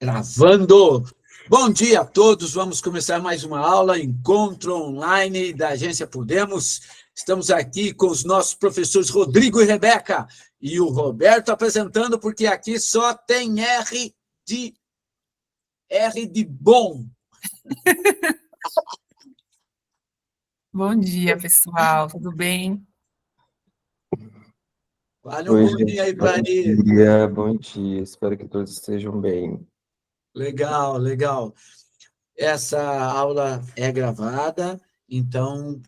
Gravando. Bom dia a todos. Vamos começar mais uma aula, encontro online da Agência Podemos. Estamos aqui com os nossos professores Rodrigo e Rebeca e o Roberto apresentando, porque aqui só tem R de bom. Bom dia, pessoal. Tudo bem? Vale um Oi, bom dia gente. aí para ele. Bom dia. Espero que todos estejam bem. Legal, legal. Essa aula é gravada, então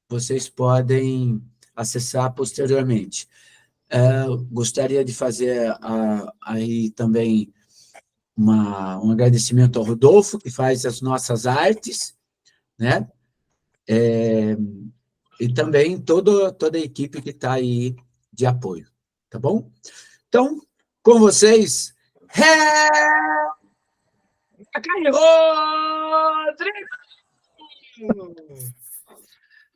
vocês podem acessar posteriormente. Gostaria de fazer aí também um agradecimento ao Rodolfo, que faz as nossas artes, né? E também toda a equipe que está aí de apoio, tá bom? Então, com vocês, Rodrigo!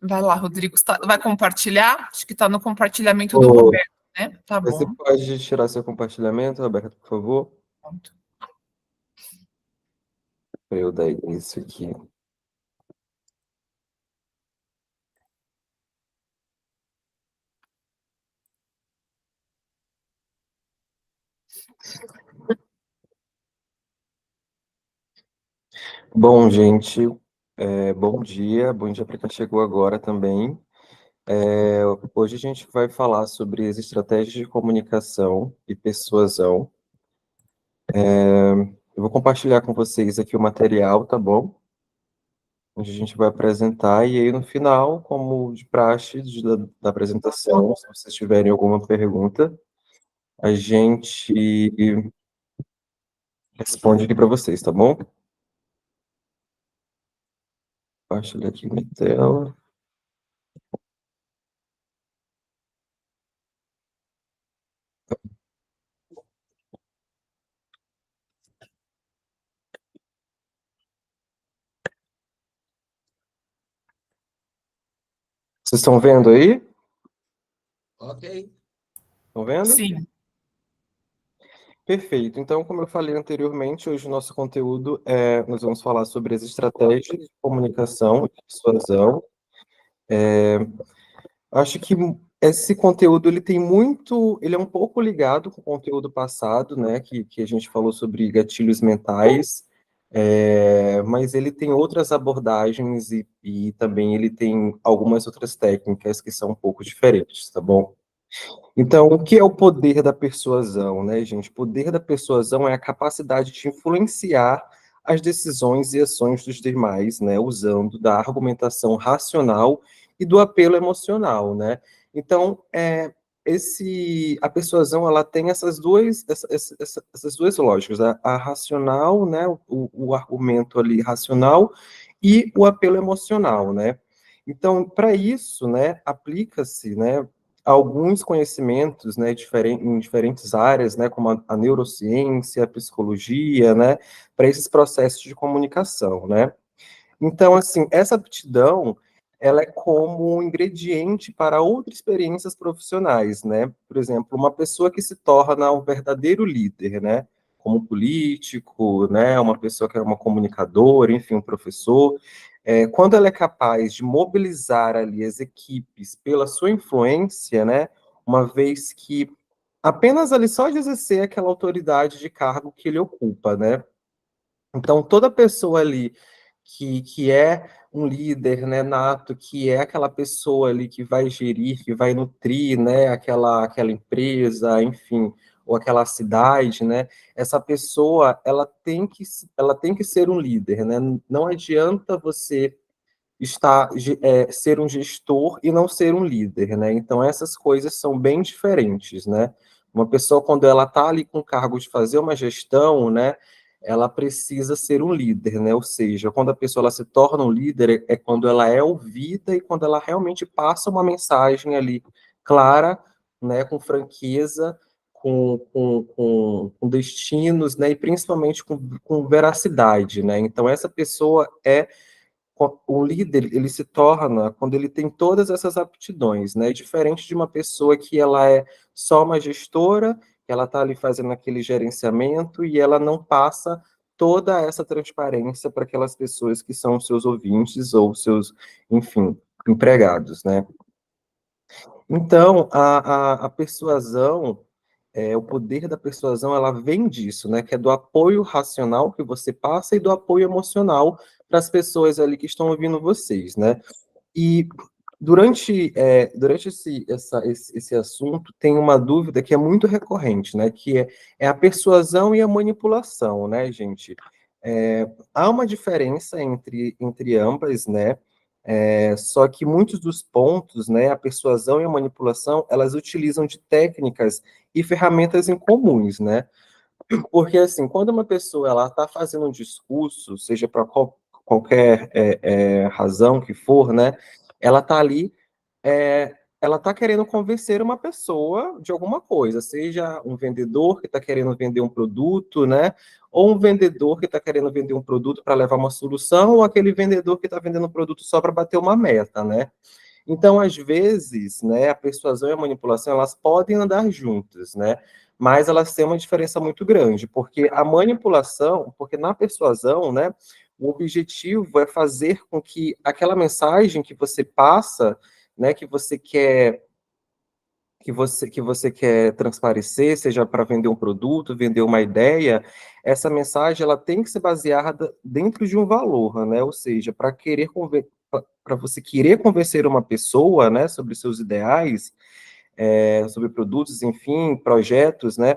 Vai lá, Rodrigo. Vai compartilhar? Acho que está no compartilhamento do Ô, Roberto, né? Tá você bom. pode tirar seu compartilhamento, Roberto, por favor? Pronto. Para eu dar início aqui. Bom, gente, bom dia para quem chegou agora também. Hoje a gente vai falar sobre as estratégias de comunicação e persuasão. Eu vou compartilhar com vocês aqui o material, tá bom? Onde a gente vai apresentar, e aí no final, como de praxe da apresentação, se vocês tiverem alguma pergunta, a gente responde aqui para vocês, tá bom? Compartilhar aqui minha tela. Vocês estão vendo aí? Ok. Estão vendo? Sim. Perfeito. Então, como eu falei anteriormente, hoje o nosso conteúdo nós vamos falar sobre as estratégias de comunicação e persuasão. Acho que esse conteúdo ele é um pouco ligado com o conteúdo passado, né, que a gente falou sobre gatilhos mentais, mas ele tem outras abordagens e também ele tem algumas outras técnicas que são um pouco diferentes, tá bom? Então, o que é o poder da persuasão, né, gente? O poder da persuasão é a capacidade de influenciar as decisões e ações dos demais, né, usando da argumentação racional e do apelo emocional, né? Então, a persuasão, ela tem essas duas lógicas, a racional, né, o argumento ali racional e o apelo emocional, né? Então, para isso, né, aplica-se, né, alguns conhecimentos, né, em diferentes áreas, né, como a neurociência, a psicologia, né, para esses processos de comunicação, né. Então, assim, essa aptidão, ela é como um ingrediente para outras experiências profissionais, né. Por exemplo, uma pessoa que se torna um verdadeiro líder, né, como político, né, uma pessoa que é uma comunicadora, enfim, um professor, quando ela é capaz de mobilizar ali as equipes pela sua influência, né, uma vez que apenas ali só de exercer aquela autoridade de cargo que ele ocupa, né. Então, toda pessoa ali que é um líder, né, nato, que é aquela pessoa ali que vai gerir, que vai nutrir, né, aquela empresa, enfim, ou aquela cidade, né, essa pessoa, ela tem que ser um líder, né, não adianta você ser um gestor e não ser um líder, né, então essas coisas são bem diferentes, né, uma pessoa, quando ela está ali com o cargo de fazer uma gestão, né, ela precisa ser um líder, né? Ou seja, quando a pessoa ela se torna um líder, é quando ela é ouvida e quando ela realmente passa uma mensagem ali clara, né? Com franqueza, com destinos, né? E principalmente com veracidade, né? Então, essa pessoa o líder, ele se torna quando ele tem todas essas aptidões, né? Diferente de uma pessoa que ela é só uma gestora que ela está ali fazendo aquele gerenciamento e ela não passa toda essa transparência para aquelas pessoas que são seus ouvintes ou seus, enfim, empregados, né? Então, a persuasão, o poder da persuasão, ela vem disso, né? Que é do apoio racional que você passa e do apoio emocional para as pessoas ali que estão ouvindo vocês, né? E durante esse assunto, tem uma dúvida que é muito recorrente, né? Que é a persuasão e a manipulação, né, gente? Há uma diferença entre ambas, né? Só que muitos dos pontos, né, a persuasão e a manipulação, elas utilizam de técnicas e ferramentas em comuns, né? Porque, assim, quando uma pessoa ela está fazendo um discurso, seja para qualquer razão que for, né, ela está ali, ela está querendo convencer uma pessoa de alguma coisa, seja um vendedor que está querendo vender um produto, né, ou um vendedor que está querendo vender um produto para levar uma solução, ou aquele vendedor que está vendendo um produto só para bater uma meta, né? Então, às vezes, né, a persuasão e a manipulação, elas podem andar juntas, né? Mas elas têm uma diferença muito grande, porque a manipulação, porque na persuasão, né, o objetivo é fazer com que aquela mensagem que você passa, né, que você quer transparecer, seja para vender um produto, vender uma ideia, essa mensagem ela tem que ser baseada dentro de um valor, né? Ou seja, para você querer convencer uma pessoa, né, sobre seus ideais, sobre produtos, enfim, projetos, né?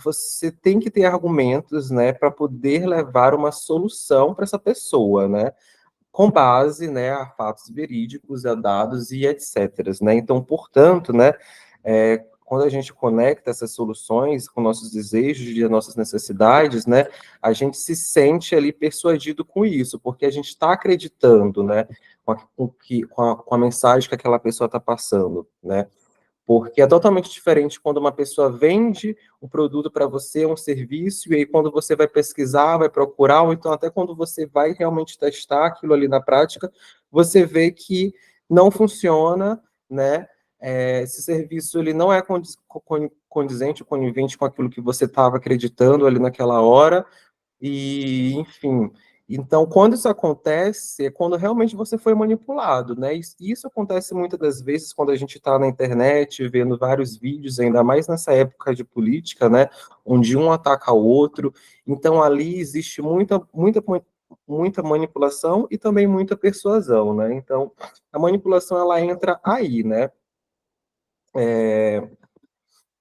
Você tem que ter argumentos, né, para poder levar uma solução para essa pessoa, né? Com base, né, a fatos verídicos, a dados e etc. Né? Então, portanto, né, quando a gente conecta essas soluções com nossos desejos e as nossas necessidades, né, a gente se sente ali persuadido com isso, porque a gente está acreditando, né, com a mensagem que aquela pessoa está passando, né? Porque é totalmente diferente quando uma pessoa vende um produto para você, um serviço, e aí quando você vai pesquisar, vai procurar, ou então até quando você vai realmente testar aquilo ali na prática, você vê que não funciona, né? Esse serviço ele não é condizente, conivente com aquilo que você estava acreditando ali naquela hora, e, enfim, então, quando isso acontece, é quando realmente você foi manipulado, né? E isso acontece muitas das vezes quando a gente está na internet, vendo vários vídeos, ainda mais nessa época de política, né? Onde um ataca o outro. Então, ali existe muita manipulação e também muita persuasão, né? Então, a manipulação, ela entra aí, né?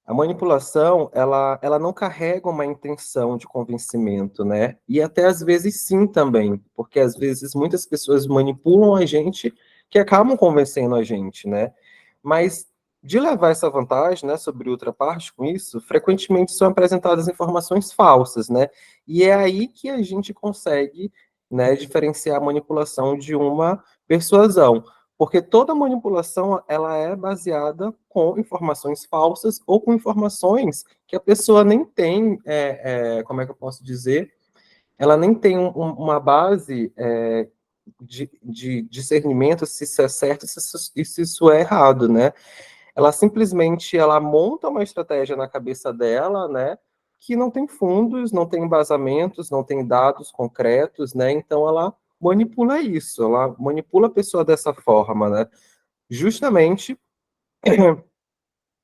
A manipulação, ela não carrega uma intenção de convencimento, né? E até às vezes sim também, porque às vezes muitas pessoas manipulam a gente que acabam convencendo a gente, né? Mas de levar essa vantagem, né, sobre outra parte com isso, frequentemente são apresentadas informações falsas, né? E é aí que a gente consegue, né, diferenciar a manipulação de uma persuasão. Porque toda manipulação ela é baseada com informações falsas ou com informações que a pessoa nem tem, como é que eu posso dizer? Ela nem tem uma base de discernimento se isso é certo e se isso é errado, né? Ela simplesmente ela monta uma estratégia na cabeça dela, né? Que não tem fundos, não tem embasamentos, não tem dados concretos, né? Então ela manipula isso, ela manipula a pessoa dessa forma, né? Justamente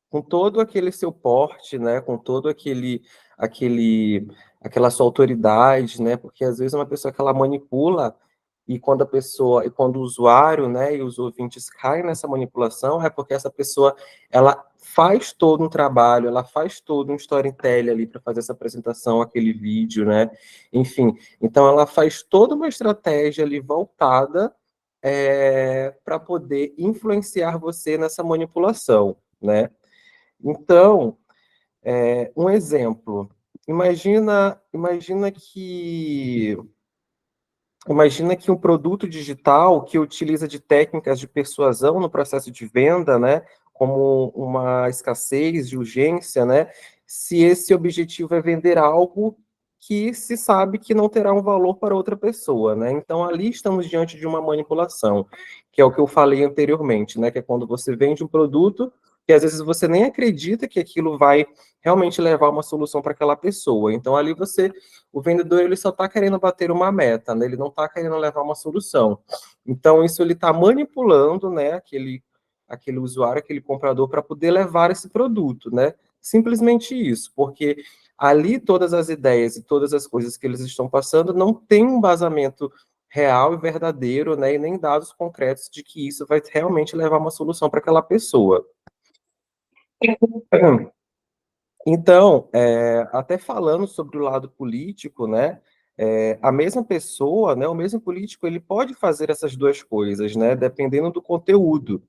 com todo aquele seu porte, né, com todo aquele aquela sua autoridade, né, porque às vezes é uma pessoa que ela manipula e quando o usuário, né, e os ouvintes caem nessa manipulação, é porque essa pessoa ela faz todo um trabalho, ela faz todo um storytelling ali para fazer essa apresentação, aquele vídeo, né? Enfim, então ela faz toda uma estratégia ali voltada para poder influenciar você nessa manipulação, né? Então, um exemplo. Imagina que um produto digital que utiliza de técnicas de persuasão no processo de venda, né, como uma escassez de urgência, né, se esse objetivo é vender algo que se sabe que não terá um valor para outra pessoa, né? Então ali estamos diante de uma manipulação, que é o que eu falei anteriormente, né, que é quando você vende um produto que às vezes você nem acredita que aquilo vai realmente levar uma solução para aquela pessoa. Então, ali o vendedor, ele só está querendo bater uma meta, né? Ele não está querendo levar uma solução. Então, isso ele está manipulando, né, aquele usuário, aquele comprador, para poder levar esse produto, né? Simplesmente isso, porque ali todas as ideias e todas as coisas que eles estão passando não tem um embasamento real e verdadeiro, né, e nem dados concretos de que isso vai realmente levar uma solução para aquela pessoa. Então, até falando sobre o lado político, né, a mesma pessoa, né, o mesmo político, ele pode fazer essas duas coisas, né, dependendo do conteúdo.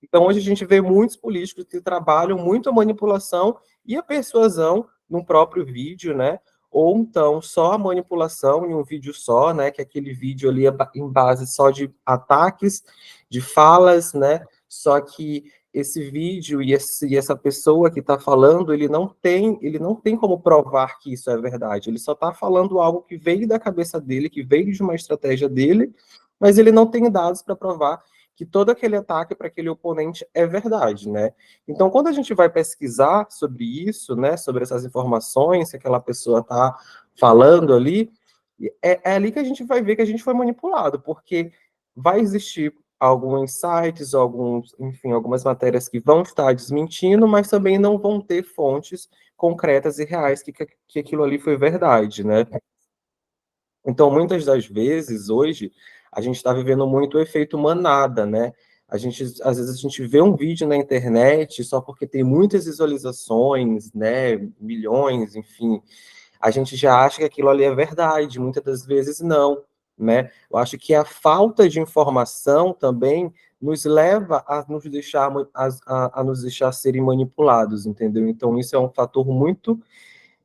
Então, hoje a gente vê muitos políticos que trabalham muito a manipulação e a persuasão num próprio vídeo, né? Ou então só a manipulação em um vídeo só, né? Que aquele vídeo ali é em base só de ataques, de falas, né? Só que esse vídeo e essa pessoa que está falando, ele não tem como provar que isso é verdade. Ele só está falando algo que veio da cabeça dele, que veio de uma estratégia dele, mas ele não tem dados para provar que todo aquele ataque para aquele oponente é verdade, né? Então, quando a gente vai pesquisar sobre isso, né, sobre essas informações que aquela pessoa está falando ali, é ali que a gente vai ver que a gente foi manipulado, porque vai existir alguns sites, enfim, algumas matérias que vão estar desmentindo, mas também não vão ter fontes concretas e reais que aquilo ali foi verdade, né? Então, muitas das vezes, hoje, a gente está vivendo muito o efeito manada, né? Às vezes, a gente vê um vídeo na internet só porque tem muitas visualizações, né? Milhões, enfim. A gente já acha que aquilo ali é verdade, muitas das vezes não, né? Eu acho que a falta de informação também nos leva a nos deixar serem manipulados, entendeu? Então, isso é um fator muito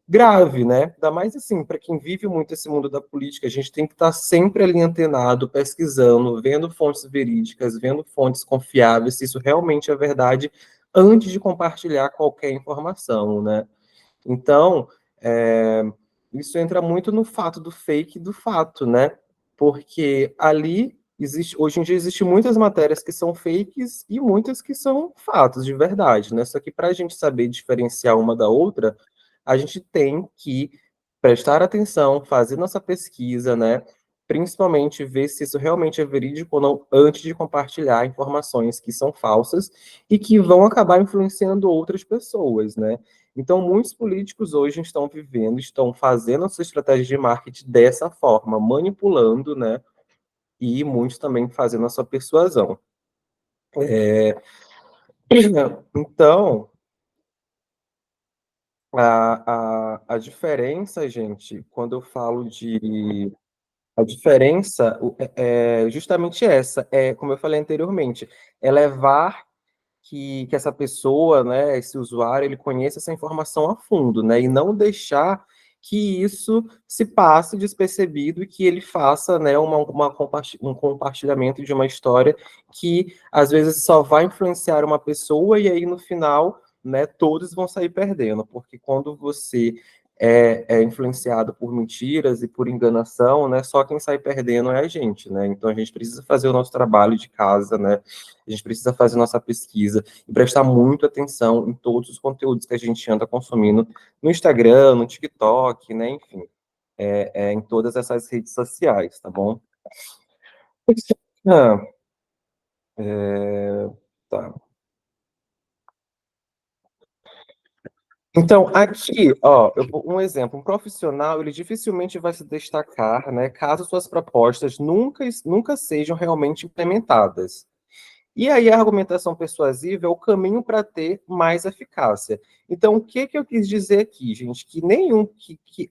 grave, né? Ainda mais assim, para quem vive muito esse mundo da política, a gente tem que estar sempre ali antenado, pesquisando, vendo fontes verídicas, vendo fontes confiáveis, se isso realmente é verdade, antes de compartilhar qualquer informação, né? Então, isso entra muito no fato do fake e do fato, né? Porque ali hoje em dia existem muitas matérias que são fakes e muitas que são fatos de verdade, né? Só que para a gente saber diferenciar uma da outra, a gente tem que prestar atenção, fazer nossa pesquisa, né? Principalmente ver se isso realmente é verídico ou não, antes de compartilhar informações que são falsas e que vão acabar influenciando outras pessoas, né? Então, muitos políticos hoje estão fazendo a sua estratégia de marketing dessa forma, manipulando, né? E muitos também fazendo a sua persuasão. Então, a diferença, gente, quando eu falo de. A diferença é justamente essa, como eu falei anteriormente, é levar que essa pessoa, né, esse usuário, ele conheça essa informação a fundo, né, e não deixar que isso se passe despercebido e que ele faça, né, um compartilhamento de uma história que às vezes só vai influenciar uma pessoa e aí no final, né, todos vão sair perdendo, porque quando você é influenciado por mentiras e por enganação, né, só quem sai perdendo é a gente, né, então a gente precisa fazer o nosso trabalho de casa, né, a gente precisa fazer nossa pesquisa e prestar muito atenção em todos os conteúdos que a gente anda consumindo no Instagram, no TikTok, né? Enfim, em todas essas redes sociais, tá bom? Ah, tá. Então, aqui, ó, um exemplo, um profissional, ele dificilmente vai se destacar, né, caso suas propostas nunca sejam realmente implementadas. E aí a argumentação persuasiva é o caminho para ter mais eficácia. Então, o que eu quis dizer aqui, gente? Que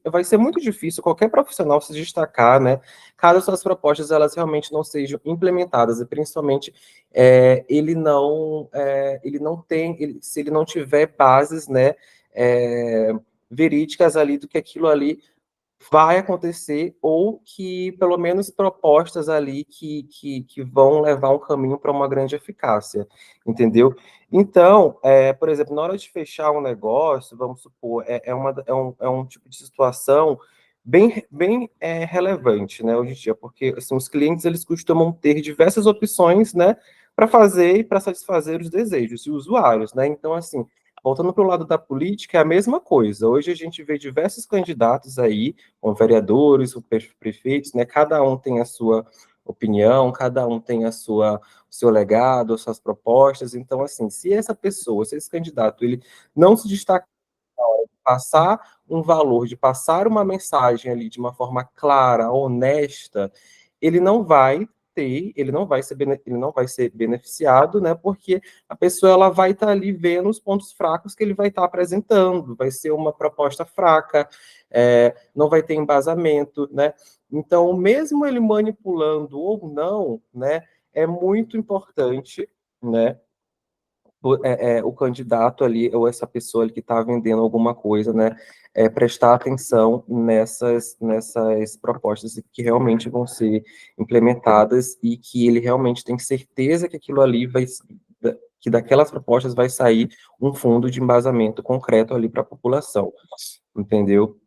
vai ser muito difícil qualquer profissional se destacar, né? Caso suas propostas elas realmente não sejam implementadas, e principalmente se ele não tiver bases, né? Verídicas ali do que aquilo ali vai acontecer, ou que, pelo menos, propostas ali que vão levar um caminho para uma grande eficácia, entendeu? Então, por exemplo, na hora de fechar um negócio, vamos supor, é um tipo de situação bem relevante, né, hoje em dia, porque assim, os clientes, eles costumam ter diversas opções, né, para fazer e para satisfazer os desejos de usuários, né? Então, assim, voltando para o lado da política, é a mesma coisa. Hoje a gente vê diversos candidatos aí, com vereadores, com prefeitos, né? Cada um tem a sua opinião, cada um tem o seu legado, as suas propostas. Então, assim, se essa pessoa, se esse candidato, ele não se destaca passar um valor, de passar uma mensagem ali de uma forma clara, honesta, ele não vai ter, ele não vai ser beneficiado, né? Porque a pessoa ela vai estar ali vendo os pontos fracos que ele vai estar apresentando, vai ser uma proposta fraca, não vai ter embasamento, né? Então, mesmo ele manipulando ou não, né, é muito importante, né, o candidato ali, ou essa pessoa ali que está vendendo alguma coisa, né, prestar atenção nessas propostas que realmente vão ser implementadas e que ele realmente tem certeza que aquilo ali que daquelas propostas vai sair um fundo de embasamento concreto ali para a população, entendeu?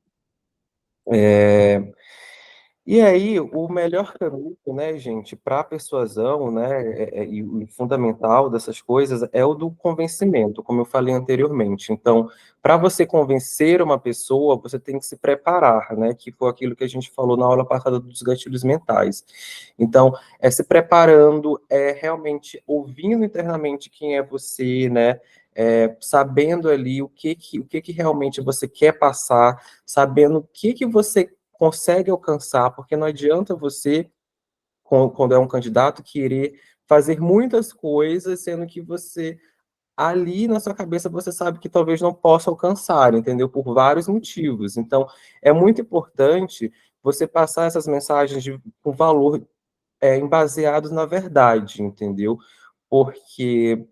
E aí, o melhor caminho, né, gente, para a persuasão, né, e o fundamental dessas coisas é o do convencimento, como eu falei anteriormente. Então, para você convencer uma pessoa, você tem que se preparar, né, que foi aquilo que a gente falou na aula passada dos gatilhos mentais. Então, é se preparando, é realmente ouvindo internamente quem é você, né, sabendo ali o que que realmente você quer passar, sabendo o que que você consegue alcançar, porque não adianta você, quando é um candidato, querer fazer muitas coisas, sendo que você, ali na sua cabeça, você sabe que talvez não possa alcançar, entendeu? Por vários motivos. Então, é muito importante você passar essas mensagens com valor baseados na verdade, entendeu? Porque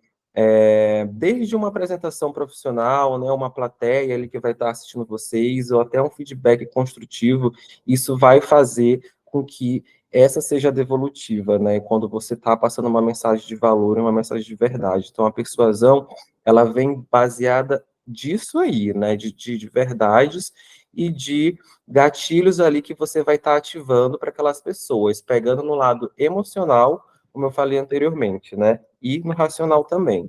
desde uma apresentação profissional, né, uma plateia ali que vai estar assistindo vocês, ou até um feedback construtivo, isso vai fazer com que essa seja devolutiva, né, quando você está passando uma mensagem de valor, uma mensagem de verdade. Então, a persuasão, ela vem baseada disso aí, né, de verdades e de gatilhos ali que você vai estar ativando para aquelas pessoas, pegando no lado emocional, como eu falei anteriormente, né? E no racional também.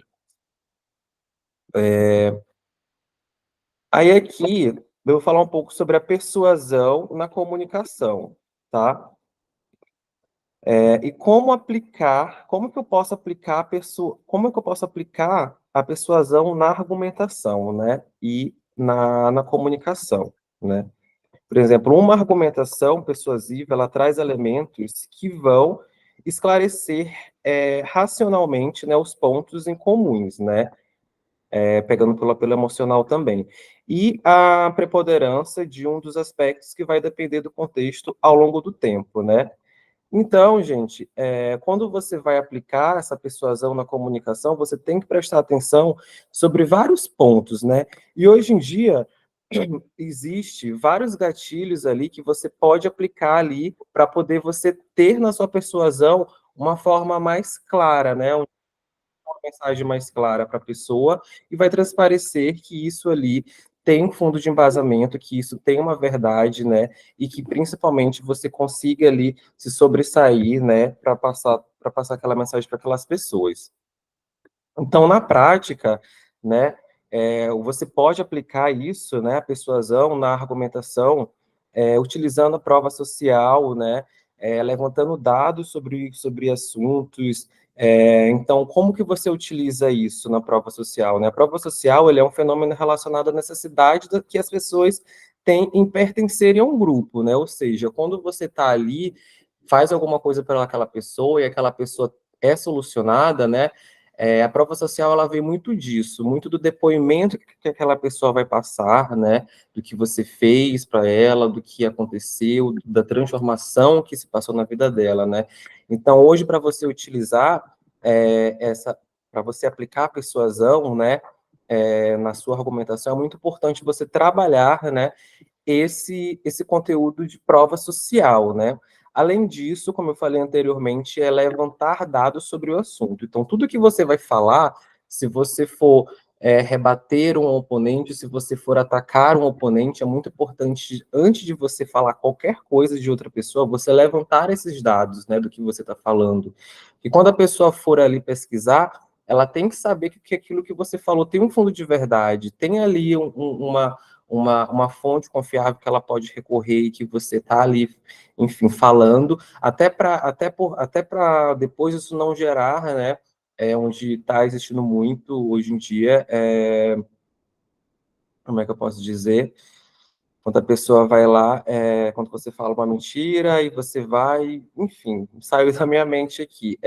Aí aqui eu vou falar um pouco sobre a persuasão na comunicação, tá? E como aplicar, como que eu posso aplicar como que eu posso aplicar a persuasão na argumentação, né? E na comunicação, né? Por exemplo, uma argumentação persuasiva, ela traz elementos que vão esclarecer racionalmente, né, os pontos em comuns, né, pegando pelo emocional também. E a preponderância de um dos aspectos que vai depender do contexto ao longo do tempo, né. Então, gente, quando você vai aplicar essa persuasão na comunicação, você tem que prestar atenção sobre vários pontos, né? E hoje em dia, existe vários gatilhos ali que você pode aplicar ali para poder você ter na sua persuasão uma forma mais clara, né? Uma mensagem mais clara para a pessoa e vai transparecer que isso ali tem um fundo de embasamento, que isso tem uma verdade, né? E que principalmente você consiga ali se sobressair, né? Para passar aquela mensagem para aquelas pessoas. Então, na prática, né, você pode aplicar isso, né, a persuasão na argumentação, utilizando a prova social, né, levantando dados sobre assuntos. Então, como que você utiliza isso na prova social? Né? A prova social ele é um fenômeno relacionado à necessidade que as pessoas têm em pertencerem a um grupo, né? Ou seja, quando você está ali, faz alguma coisa para aquela pessoa e aquela pessoa é solucionada, né? A prova social ela vem muito disso, muito do depoimento que aquela pessoa vai passar, né? Do que você fez para ela, do que aconteceu, da transformação que se passou na vida dela, né? Então, hoje, para você utilizar para você aplicar a persuasão, né? Na sua argumentação, é muito importante você trabalhar, né? Esse conteúdo de prova social, né? Além disso, como eu falei anteriormente, é levantar dados sobre o assunto. Então, tudo que você vai falar, se você for rebater um oponente, se você for atacar um oponente, é muito importante, antes de você falar qualquer coisa de outra pessoa, você levantar esses dados, né, do que você está falando. E quando a pessoa for ali pesquisar, ela tem que saber que aquilo que você falou tem um fundo de verdade, tem ali uma fonte confiável que ela pode recorrer e que você está ali, enfim, falando, até para depois isso não gerar, né, onde está existindo muito hoje em dia, como é que eu posso dizer? Quando a pessoa vai lá, quando você fala uma mentira e você vai, enfim, saiu da minha mente aqui.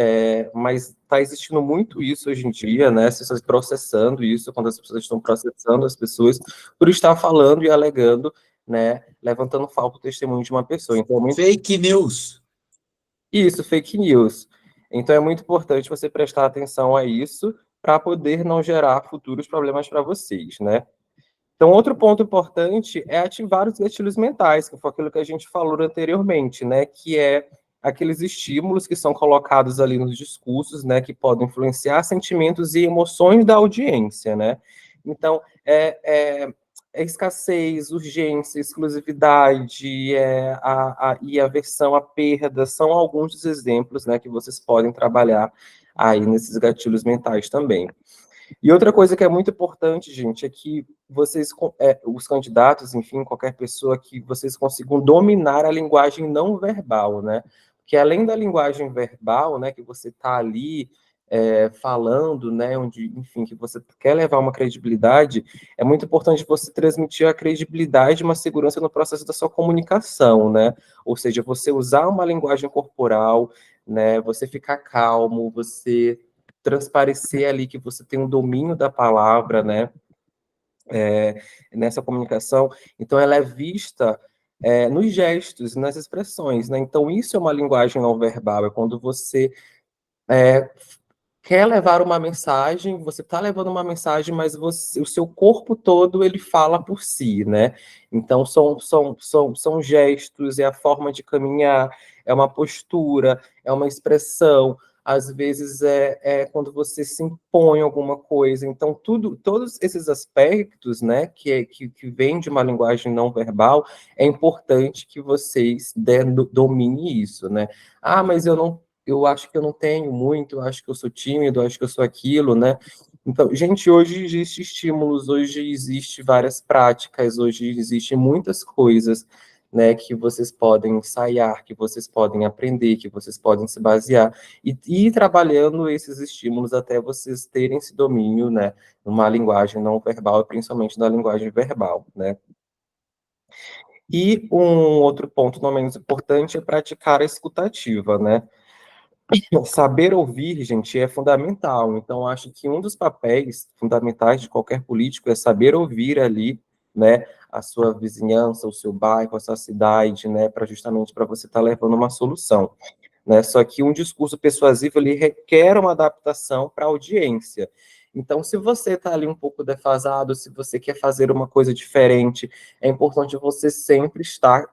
Mas está existindo muito isso hoje em dia, né? As pessoas processando isso, quando as pessoas estão processando as pessoas por estar falando e alegando, né? Levantando falso testemunho de uma pessoa. Então, Fake news. Isso, fake news. Então é muito importante você prestar atenção a isso para poder não gerar futuros problemas para vocês, né? Então, outro ponto importante é ativar os gatilhos mentais, que foi aquilo que a gente falou anteriormente, né? Que é aqueles estímulos que são colocados ali nos discursos, né? Que podem influenciar sentimentos e emoções da audiência, né? Então, escassez, urgência, exclusividade, e aversão à perda são alguns dos exemplos, né? Que vocês podem trabalhar aí nesses gatilhos mentais também. E outra coisa que é muito importante, gente, é que vocês, os candidatos, enfim, qualquer pessoa, que vocês consigam dominar a linguagem não verbal, né? Porque além da linguagem verbal, né, que você está ali falando, né, onde, enfim, que você quer levar uma credibilidade, é muito importante você transmitir a credibilidade e uma segurança no processo da sua comunicação, né? Ou seja, você usar uma linguagem corporal, né? Você ficar calmo, você transparecer ali que você tem um domínio da palavra, né, nessa comunicação. Então, ela é vista nos gestos, nas expressões, né? Então, isso é uma linguagem não verbal, é quando você quer levar uma mensagem, você está levando uma mensagem, mas o seu corpo todo, ele fala por si, né? Então, são gestos, é a forma de caminhar, é uma postura, é uma expressão, às vezes é quando você se impõe alguma coisa. Então, todos esses aspectos, né, que vêm de uma linguagem não verbal, é importante que vocês dominem isso, né? Ah, mas eu acho que eu não tenho muito, eu acho que eu sou tímido, eu acho que eu sou aquilo, né? Então, gente, hoje existe estímulos, hoje existe várias práticas, hoje existem muitas coisas, né, que vocês podem ensaiar, que vocês podem aprender, que vocês podem se basear e ir trabalhando esses estímulos até vocês terem esse domínio, né, numa linguagem não verbal, principalmente na linguagem verbal, né? E um outro ponto não menos importante é praticar a escutativa, né? Saber ouvir, gente, é fundamental. Então, acho que um dos papéis fundamentais de qualquer político é saber ouvir ali, né, a sua vizinhança, o seu bairro, a sua cidade, né, para justamente para você estar levando uma solução, né? Só que um discurso persuasivo ele requer uma adaptação para a audiência. Então, se você está ali um pouco defasado, se você quer fazer uma coisa diferente, é importante você sempre estar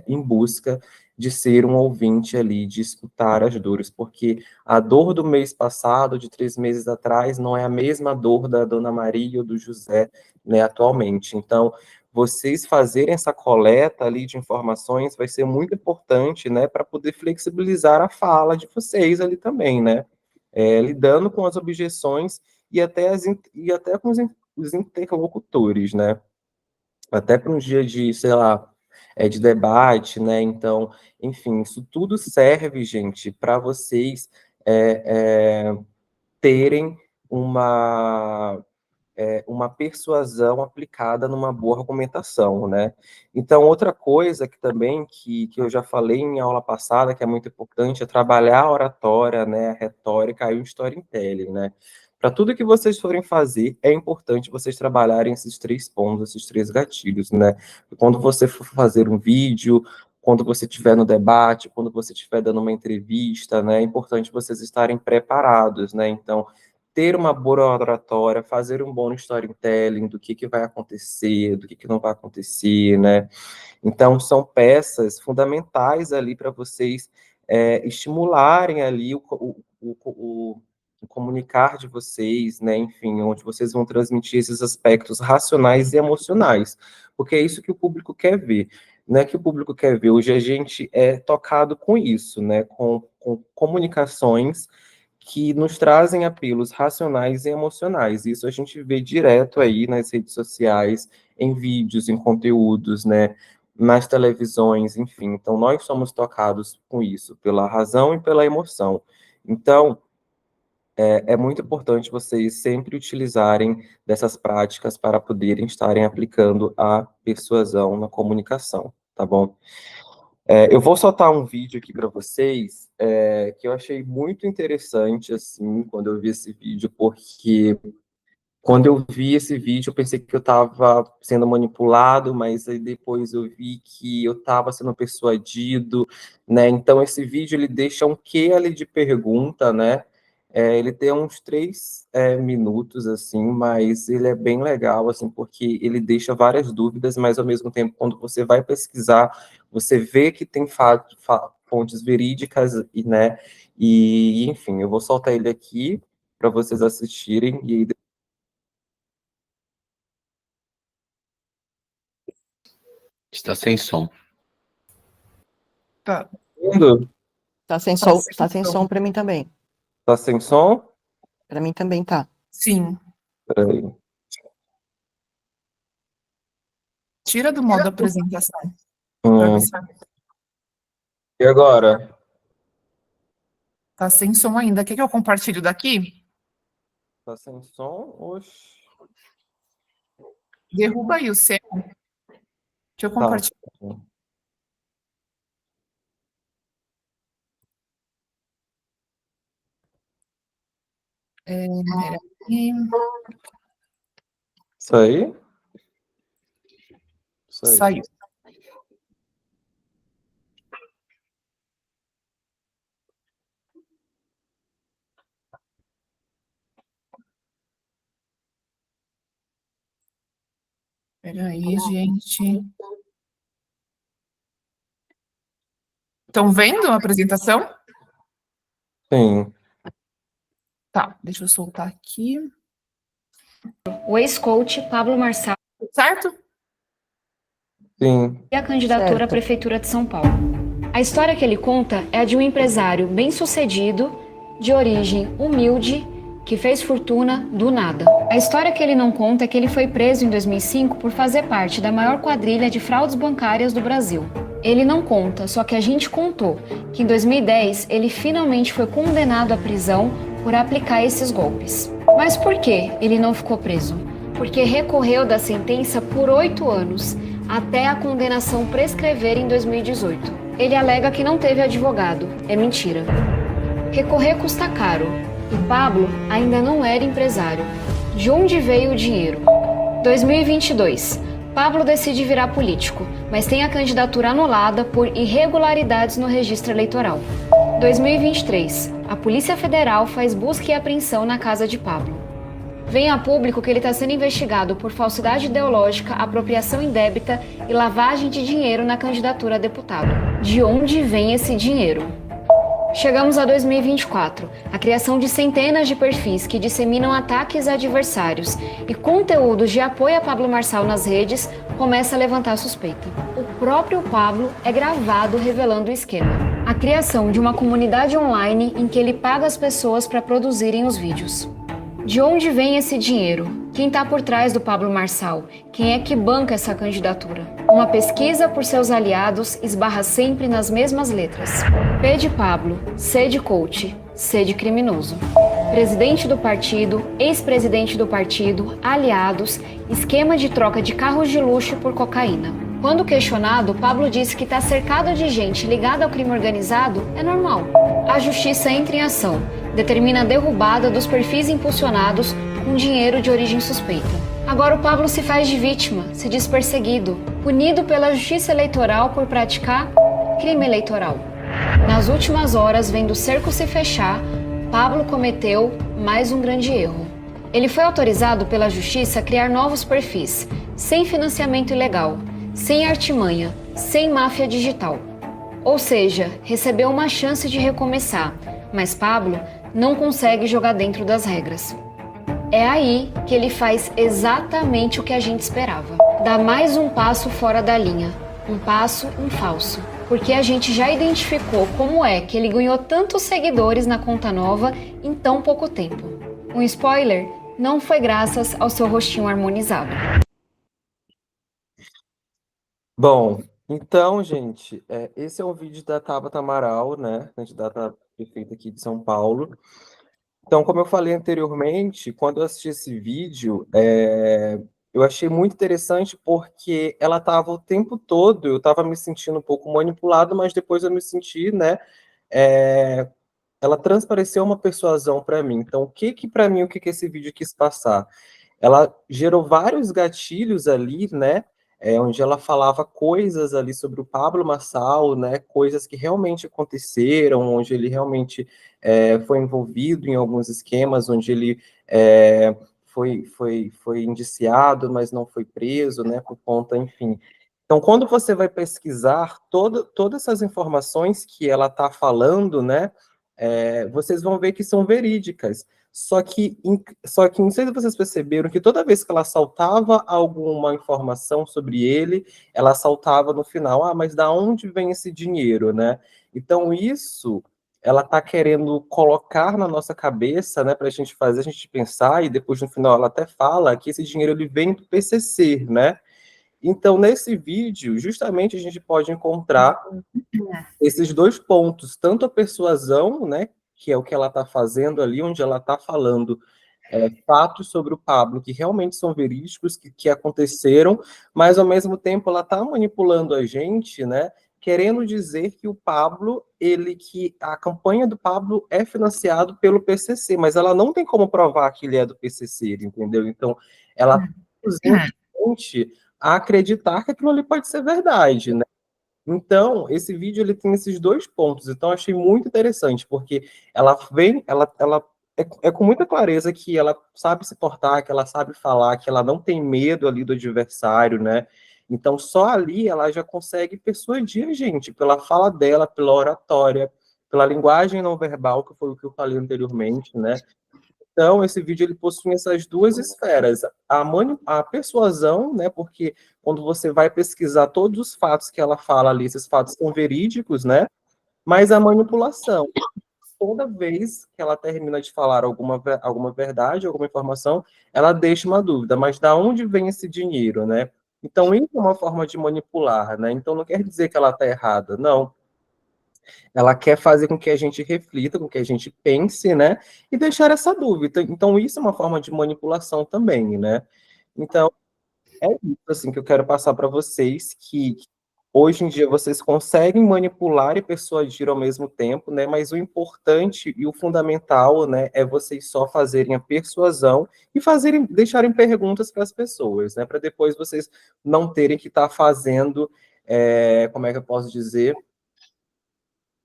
em busca de ser um ouvinte ali, de escutar as dores, porque a dor do mês passado, de 3 meses atrás, não é a mesma dor da Dona Maria ou do José, né, atualmente. Então, vocês fazerem essa coleta ali de informações vai ser muito importante, né, para poder flexibilizar a fala de vocês ali também, né, lidando com as objeções e até com os interlocutores, né, até para um dia de, sei lá, de debate, né, então, enfim, isso tudo serve, gente, para vocês terem uma persuasão aplicada numa boa argumentação, né? Então, outra coisa que também, que eu já falei em aula passada, que é muito importante, é trabalhar a oratória, né, a retórica e o storytelling, né? Para tudo que vocês forem fazer, é importante vocês trabalharem esses 3 pontos, esses 3 gatilhos, né? Quando você for fazer um vídeo, quando você estiver no debate, quando você estiver dando uma entrevista, né? É importante vocês estarem preparados, né? Então, ter uma boa oratória, fazer um bom storytelling do que vai acontecer, do que não vai acontecer, né? Então, são peças fundamentais ali para vocês estimularem ali comunicar de vocês, né, enfim, onde vocês vão transmitir esses aspectos racionais e emocionais, porque é isso que o público quer ver, não é que o público quer ver, hoje a gente é tocado com isso, né, com comunicações que nos trazem apelos racionais e emocionais, isso a gente vê direto aí nas redes sociais, em vídeos, em conteúdos, né, nas televisões, enfim, então nós somos tocados com isso, pela razão e pela emoção, então, é muito importante vocês sempre utilizarem dessas práticas para poderem estarem aplicando a persuasão na comunicação, tá bom? Eu vou soltar um vídeo aqui para vocês, que eu achei muito interessante, assim, quando eu vi esse vídeo, porque quando eu vi esse vídeo, eu pensei que eu estava sendo manipulado, mas aí depois eu vi que eu estava sendo persuadido, né? Então, esse vídeo, ele deixa um quê ali de pergunta, né? Ele tem uns 3 minutos, assim, mas ele é bem legal, assim, porque ele deixa várias dúvidas, mas, ao mesmo tempo, quando você vai pesquisar, você vê que tem fontes verídicas, né? E, enfim, eu vou soltar ele aqui para vocês assistirem, e aí Está sem som. Tá. ouvindo? Tá sem Tá som, sem tá sem som. som para mim também. Tá sem som? Para mim também tá. Sim. Peraí. Tira do modo apresentação. Pra Hum, ver se E agora? tá sem som ainda. Quer que eu compartilhe daqui? Tá sem som? Oxi. Derruba aí o seu. Deixa eu Tá. compartilhar. Peraí. Isso aí? Isso aí. Saiu. Peraí, gente. Estão vendo a apresentação? Sim. Tá, deixa eu soltar aqui. O ex-coach Pablo Marçal Certo? Sim. e a candidatura à Certo. Prefeitura de São Paulo. A história que ele conta é a de um empresário bem-sucedido, de origem humilde, que fez fortuna do nada. A história que ele não conta é que ele foi preso em 2005 por fazer parte da maior quadrilha de fraudes bancárias do Brasil. Ele não conta, só que a gente contou, que em 2010 ele finalmente foi condenado à prisão por aplicar esses golpes. Mas por que ele não ficou preso? Porque recorreu da sentença por 8 anos, até a condenação prescrever em 2018. Ele alega que não teve advogado. É mentira. Recorrer custa caro. E Pablo ainda não era empresário. De onde veio o dinheiro? 2022. Pablo decide virar político, mas tem a candidatura anulada por irregularidades no registro eleitoral. 2023. A Polícia Federal faz busca e apreensão na casa de Pablo. Vem a público que ele está sendo investigado por falsidade ideológica, apropriação indébita e lavagem de dinheiro na candidatura a deputado. De onde vem esse dinheiro? Chegamos a 2024, a criação de centenas de perfis que disseminam ataques a adversários e conteúdos de apoio a Pablo Marçal nas redes começa a levantar suspeita. O próprio Pablo é gravado revelando o esquema. A criação de uma comunidade online em que ele paga as pessoas para produzirem os vídeos. De onde vem esse dinheiro? Quem está por trás do Pablo Marçal? Quem é que banca essa candidatura? Uma pesquisa por seus aliados esbarra sempre nas mesmas letras. P de Pablo, C de coach, C de criminoso. Presidente do partido, ex-presidente do partido, aliados, esquema de troca de carros de luxo por cocaína. Quando questionado, Pablo disse que está cercado de gente ligada ao crime organizado é normal. A justiça entra em ação, determina a derrubada dos perfis impulsionados com dinheiro de origem suspeita. Agora o Pablo se faz de vítima, se diz perseguido, punido pela justiça eleitoral por praticar crime eleitoral. Nas últimas horas, vendo o cerco se fechar, Pablo cometeu mais um grande erro. Ele foi autorizado pela justiça a criar novos perfis, sem financiamento ilegal, sem artimanha, sem máfia digital. Ou seja, recebeu uma chance de recomeçar, mas Pablo não consegue jogar dentro das regras. É aí que ele faz exatamente o que a gente esperava. Dá mais um passo fora da linha. Um passo em falso. Porque a gente já identificou como é que ele ganhou tantos seguidores na conta nova em tão pouco tempo. Um spoiler, não foi graças ao seu rostinho harmonizado. Bom, então, gente, esse é um vídeo da Tabata Amaral, né, candidata prefeita aqui de São Paulo. Então, como eu falei anteriormente, quando eu assisti esse vídeo, eu achei muito interessante porque ela estava o tempo todo, eu estava me sentindo um pouco manipulado, mas depois eu me senti, né, ela transpareceu uma persuasão para mim. Então, para mim, o que esse vídeo quis passar? Ela gerou vários gatilhos ali, né, onde ela falava coisas ali sobre o Pablo Marçal, né, coisas que realmente aconteceram, onde ele realmente foi envolvido em alguns esquemas, onde ele foi indiciado, mas não foi preso, né, por conta, enfim. Então, quando você vai pesquisar todas essas informações que ela está falando, né, vocês vão ver que são verídicas. Só que não sei se vocês perceberam que toda vez que ela saltava alguma informação sobre ele, ela saltava no final, mas da onde vem esse dinheiro, né? Então isso ela está querendo colocar na nossa cabeça, né, para a gente fazer a gente pensar, e depois no final ela até fala que esse dinheiro ele vem do PCC, né? Então, nesse vídeo, justamente a gente pode encontrar esses dois pontos, tanto a persuasão, né, que é o que ela está fazendo ali, onde ela está falando fatos sobre o Pablo que realmente são verídicos, que aconteceram, mas ao mesmo tempo ela está manipulando a gente, né, querendo dizer que o Pablo, que a campanha do Pablo é financiado pelo PCC, mas ela não tem como provar que ele é do PCC, entendeu? Então, ela está a gente a acreditar que aquilo ali pode ser verdade, né? Então, esse vídeo ele tem esses dois pontos. Então, eu achei muito interessante, porque ela é com muita clareza que ela sabe se portar, que ela sabe falar, que ela não tem medo ali do adversário, né? Então, só ali ela já consegue persuadir a gente, pela fala dela, pela oratória, pela linguagem não verbal, que foi o que eu falei anteriormente, né? Então, esse vídeo ele possui essas duas esferas. A persuasão, né, porque quando você vai pesquisar todos os fatos que ela fala ali, esses fatos são verídicos, né? Mas a manipulação. Toda vez que ela termina de falar alguma verdade, alguma informação, ela deixa uma dúvida. Mas da onde vem esse dinheiro, né? Então, isso é uma forma de manipular, né? Então, não quer dizer que ela está errada, não. Ela quer fazer com que a gente reflita, com que a gente pense, né? E deixar essa dúvida. Então, isso é uma forma de manipulação também, né? Então, é isso assim, que eu quero passar para vocês, que hoje em dia vocês conseguem manipular e persuadir ao mesmo tempo, né? Mas o importante e o fundamental, né, é vocês só fazerem a persuasão e deixarem perguntas para as pessoas, né? Para depois vocês não terem que estar fazendo, como é que eu posso dizer?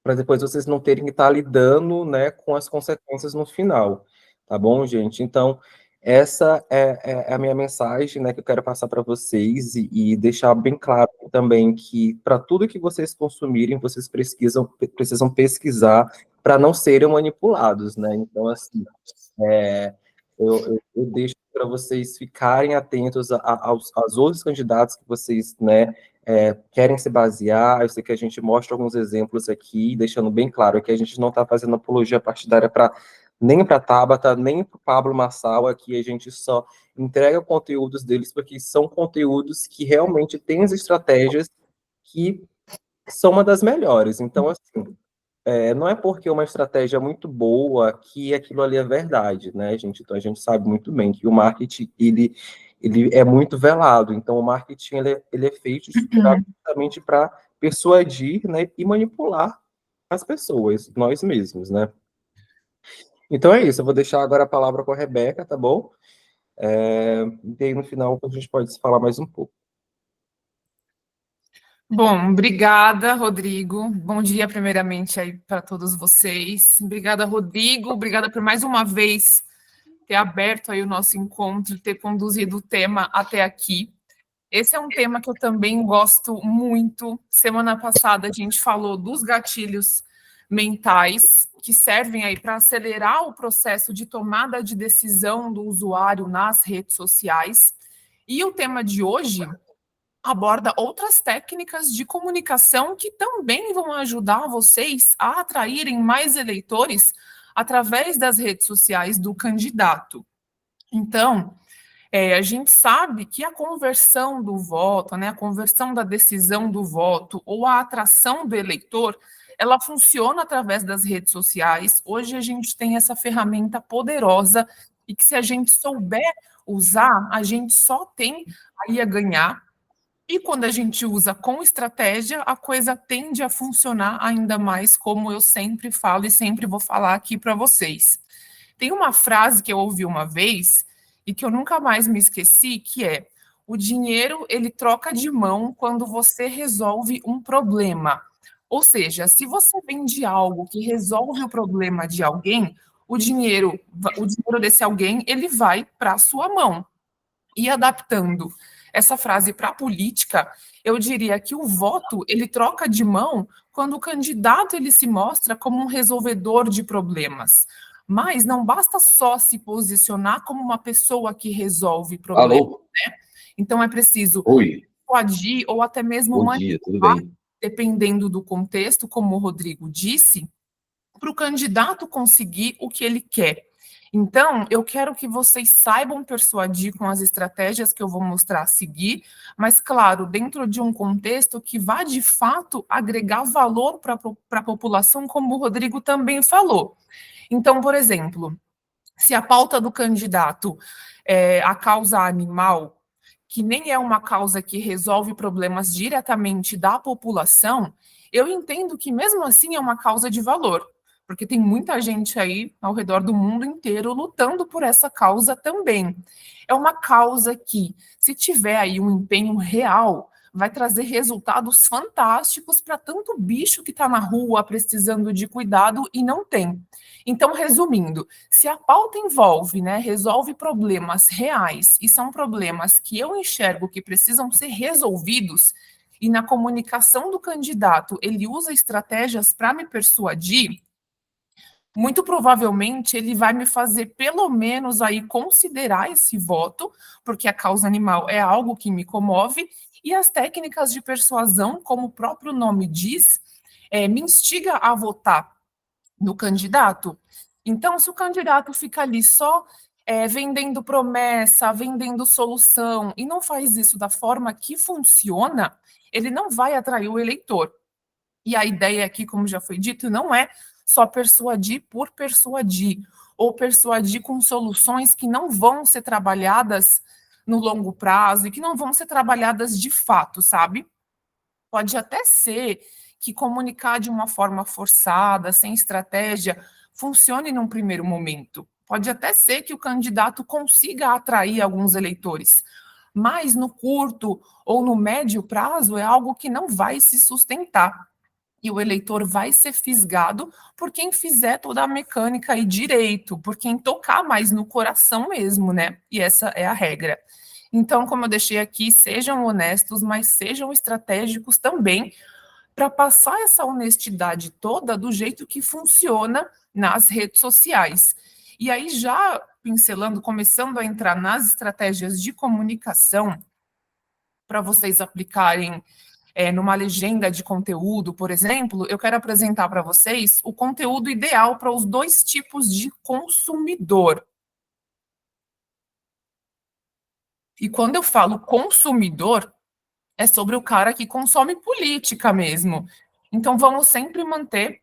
Para depois vocês não terem que estar lidando, né, com as consequências no final, tá bom, gente? Então, essa é a minha mensagem, né, que eu quero passar para vocês e deixar bem claro também que para tudo que vocês consumirem, vocês precisam pesquisar para não serem manipulados, né? Então, assim, eu deixo para vocês ficarem atentos aos outros candidatos que vocês, né, querem se basear. Eu sei que a gente mostra alguns exemplos aqui, deixando bem claro que a gente não está fazendo apologia partidária nem para a Tabata, nem para o Pablo Marçal. Aqui a gente só entrega conteúdos deles porque são conteúdos que realmente têm as estratégias que são uma das melhores. Então, assim, não é porque uma estratégia é muito boa que aquilo ali é verdade, né, gente? Então, a gente sabe muito bem que o marketing, ele é muito velado. Então, o marketing, ele é feito justamente para persuadir, né, e manipular as pessoas, nós mesmos, né? Então, é isso. Eu vou deixar agora a palavra com a Rebeca, tá bom? E aí, no final, a gente pode se falar mais um pouco. Bom, obrigada, Rodrigo. Bom dia, primeiramente, aí para todos vocês. Obrigada, Rodrigo. Obrigada por mais uma vez ter aberto aí o nosso encontro, ter conduzido o tema até aqui. Esse é um tema que eu também gosto muito. Semana passada a gente falou dos gatilhos mentais que servem aí para acelerar o processo de tomada de decisão do usuário nas redes sociais. E o tema de hoje aborda outras técnicas de comunicação que também vão ajudar vocês a atraírem mais eleitores através das redes sociais do candidato. Então, a gente sabe que a conversão do voto, né, a conversão da decisão do voto ou a atração do eleitor, ela funciona através das redes sociais. Hoje a gente tem essa ferramenta poderosa e que, se a gente souber usar, a gente só tem aí a ganhar. E quando a gente usa com estratégia, a coisa tende a funcionar ainda mais, como eu sempre falo e sempre vou falar aqui para vocês. Tem uma frase que eu ouvi uma vez e que eu nunca mais me esqueci, que é: o dinheiro, ele troca de mão quando você resolve um problema. Ou seja, se você vende algo que resolve o problema de alguém, o dinheiro desse alguém, ele vai para a sua mão. E adaptando essa frase para a política, eu diria que o voto, ele troca de mão quando o candidato, ele se mostra como um resolvedor de problemas. Mas não basta só se posicionar como uma pessoa que resolve problemas, Alô? né? Então é preciso Oi, coagir ou até mesmo bom dia, tudo manipular, bem? dependendo do contexto, como o Rodrigo disse, para o candidato conseguir o que ele quer. Então, eu quero que vocês saibam persuadir com as estratégias que eu vou mostrar a seguir, mas, claro, dentro de um contexto que vá, de fato, agregar valor para a população, como o Rodrigo também falou. Então, por exemplo, se a pauta do candidato é a causa animal, que nem é uma causa que resolve problemas diretamente da população, eu entendo que, mesmo assim, é uma causa de valor, porque tem muita gente aí ao redor do mundo inteiro lutando por essa causa também. É uma causa que, se tiver aí um empenho real, vai trazer resultados fantásticos para tanto bicho que está na rua precisando de cuidado e não tem. Então, resumindo, se a pauta envolve, né, resolve problemas reais e são problemas que eu enxergo que precisam ser resolvidos, e na comunicação do candidato ele usa estratégias para me persuadir, muito provavelmente ele vai me fazer pelo menos aí considerar esse voto, porque a causa animal é algo que me comove, e as técnicas de persuasão, como o próprio nome diz, me instiga a votar no candidato. Então, se o candidato fica ali só vendendo promessa, vendendo solução, e não faz isso da forma que funciona, ele não vai atrair o eleitor. E a ideia aqui, como já foi dito, não é só persuadir por persuadir, ou persuadir com soluções que não vão ser trabalhadas no longo prazo e que não vão ser trabalhadas de fato, sabe? Pode até ser que comunicar de uma forma forçada, sem estratégia, funcione num primeiro momento. Pode até ser que o candidato consiga atrair alguns eleitores, mas no curto ou no médio prazo é algo que não vai se sustentar. E o eleitor vai ser fisgado por quem fizer toda a mecânica aí direito, por quem tocar mais no coração mesmo, né? E essa é a regra. Então, como eu deixei aqui, sejam honestos, mas sejam estratégicos também, para passar essa honestidade toda do jeito que funciona nas redes sociais. E aí, já pincelando, começando a entrar nas estratégias de comunicação, para vocês aplicarem numa legenda de conteúdo, por exemplo, eu quero apresentar para vocês o conteúdo ideal para os dois tipos de consumidor. E quando eu falo consumidor, é sobre o cara que consome política mesmo. Então, vamos sempre manter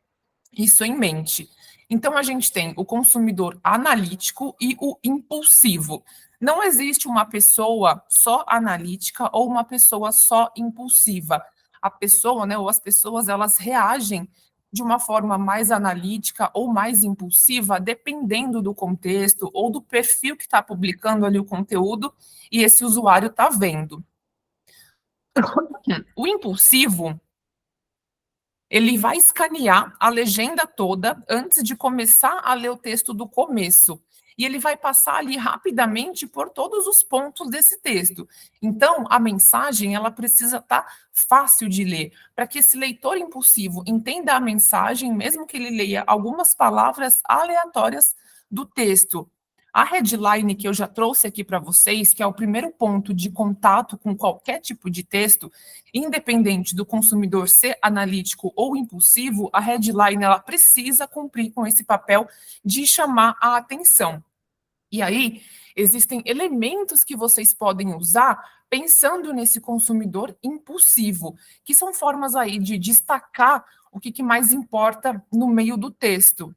isso em mente. Então, a gente tem o consumidor analítico e o impulsivo. Não existe uma pessoa só analítica ou uma pessoa só impulsiva. A pessoa, né, ou as pessoas, elas reagem de uma forma mais analítica ou mais impulsiva, dependendo do contexto ou do perfil que está publicando ali o conteúdo e esse usuário está vendo. O impulsivo, ele vai escanear a legenda toda antes de começar a ler o texto do começo. e ele vai passar ali rapidamente por todos os pontos desse texto. Então, a mensagem, ela precisa estar fácil de ler, para que esse leitor impulsivo entenda a mensagem, mesmo que ele leia algumas palavras aleatórias do texto. A headline que eu já trouxe aqui para vocês, que é o primeiro ponto de contato com qualquer tipo de texto, independente do consumidor ser analítico ou impulsivo, a headline ela precisa cumprir com esse papel de chamar a atenção. E aí, existem elementos que vocês podem usar pensando nesse consumidor impulsivo, que são formas aí de destacar o que mais importa no meio do texto.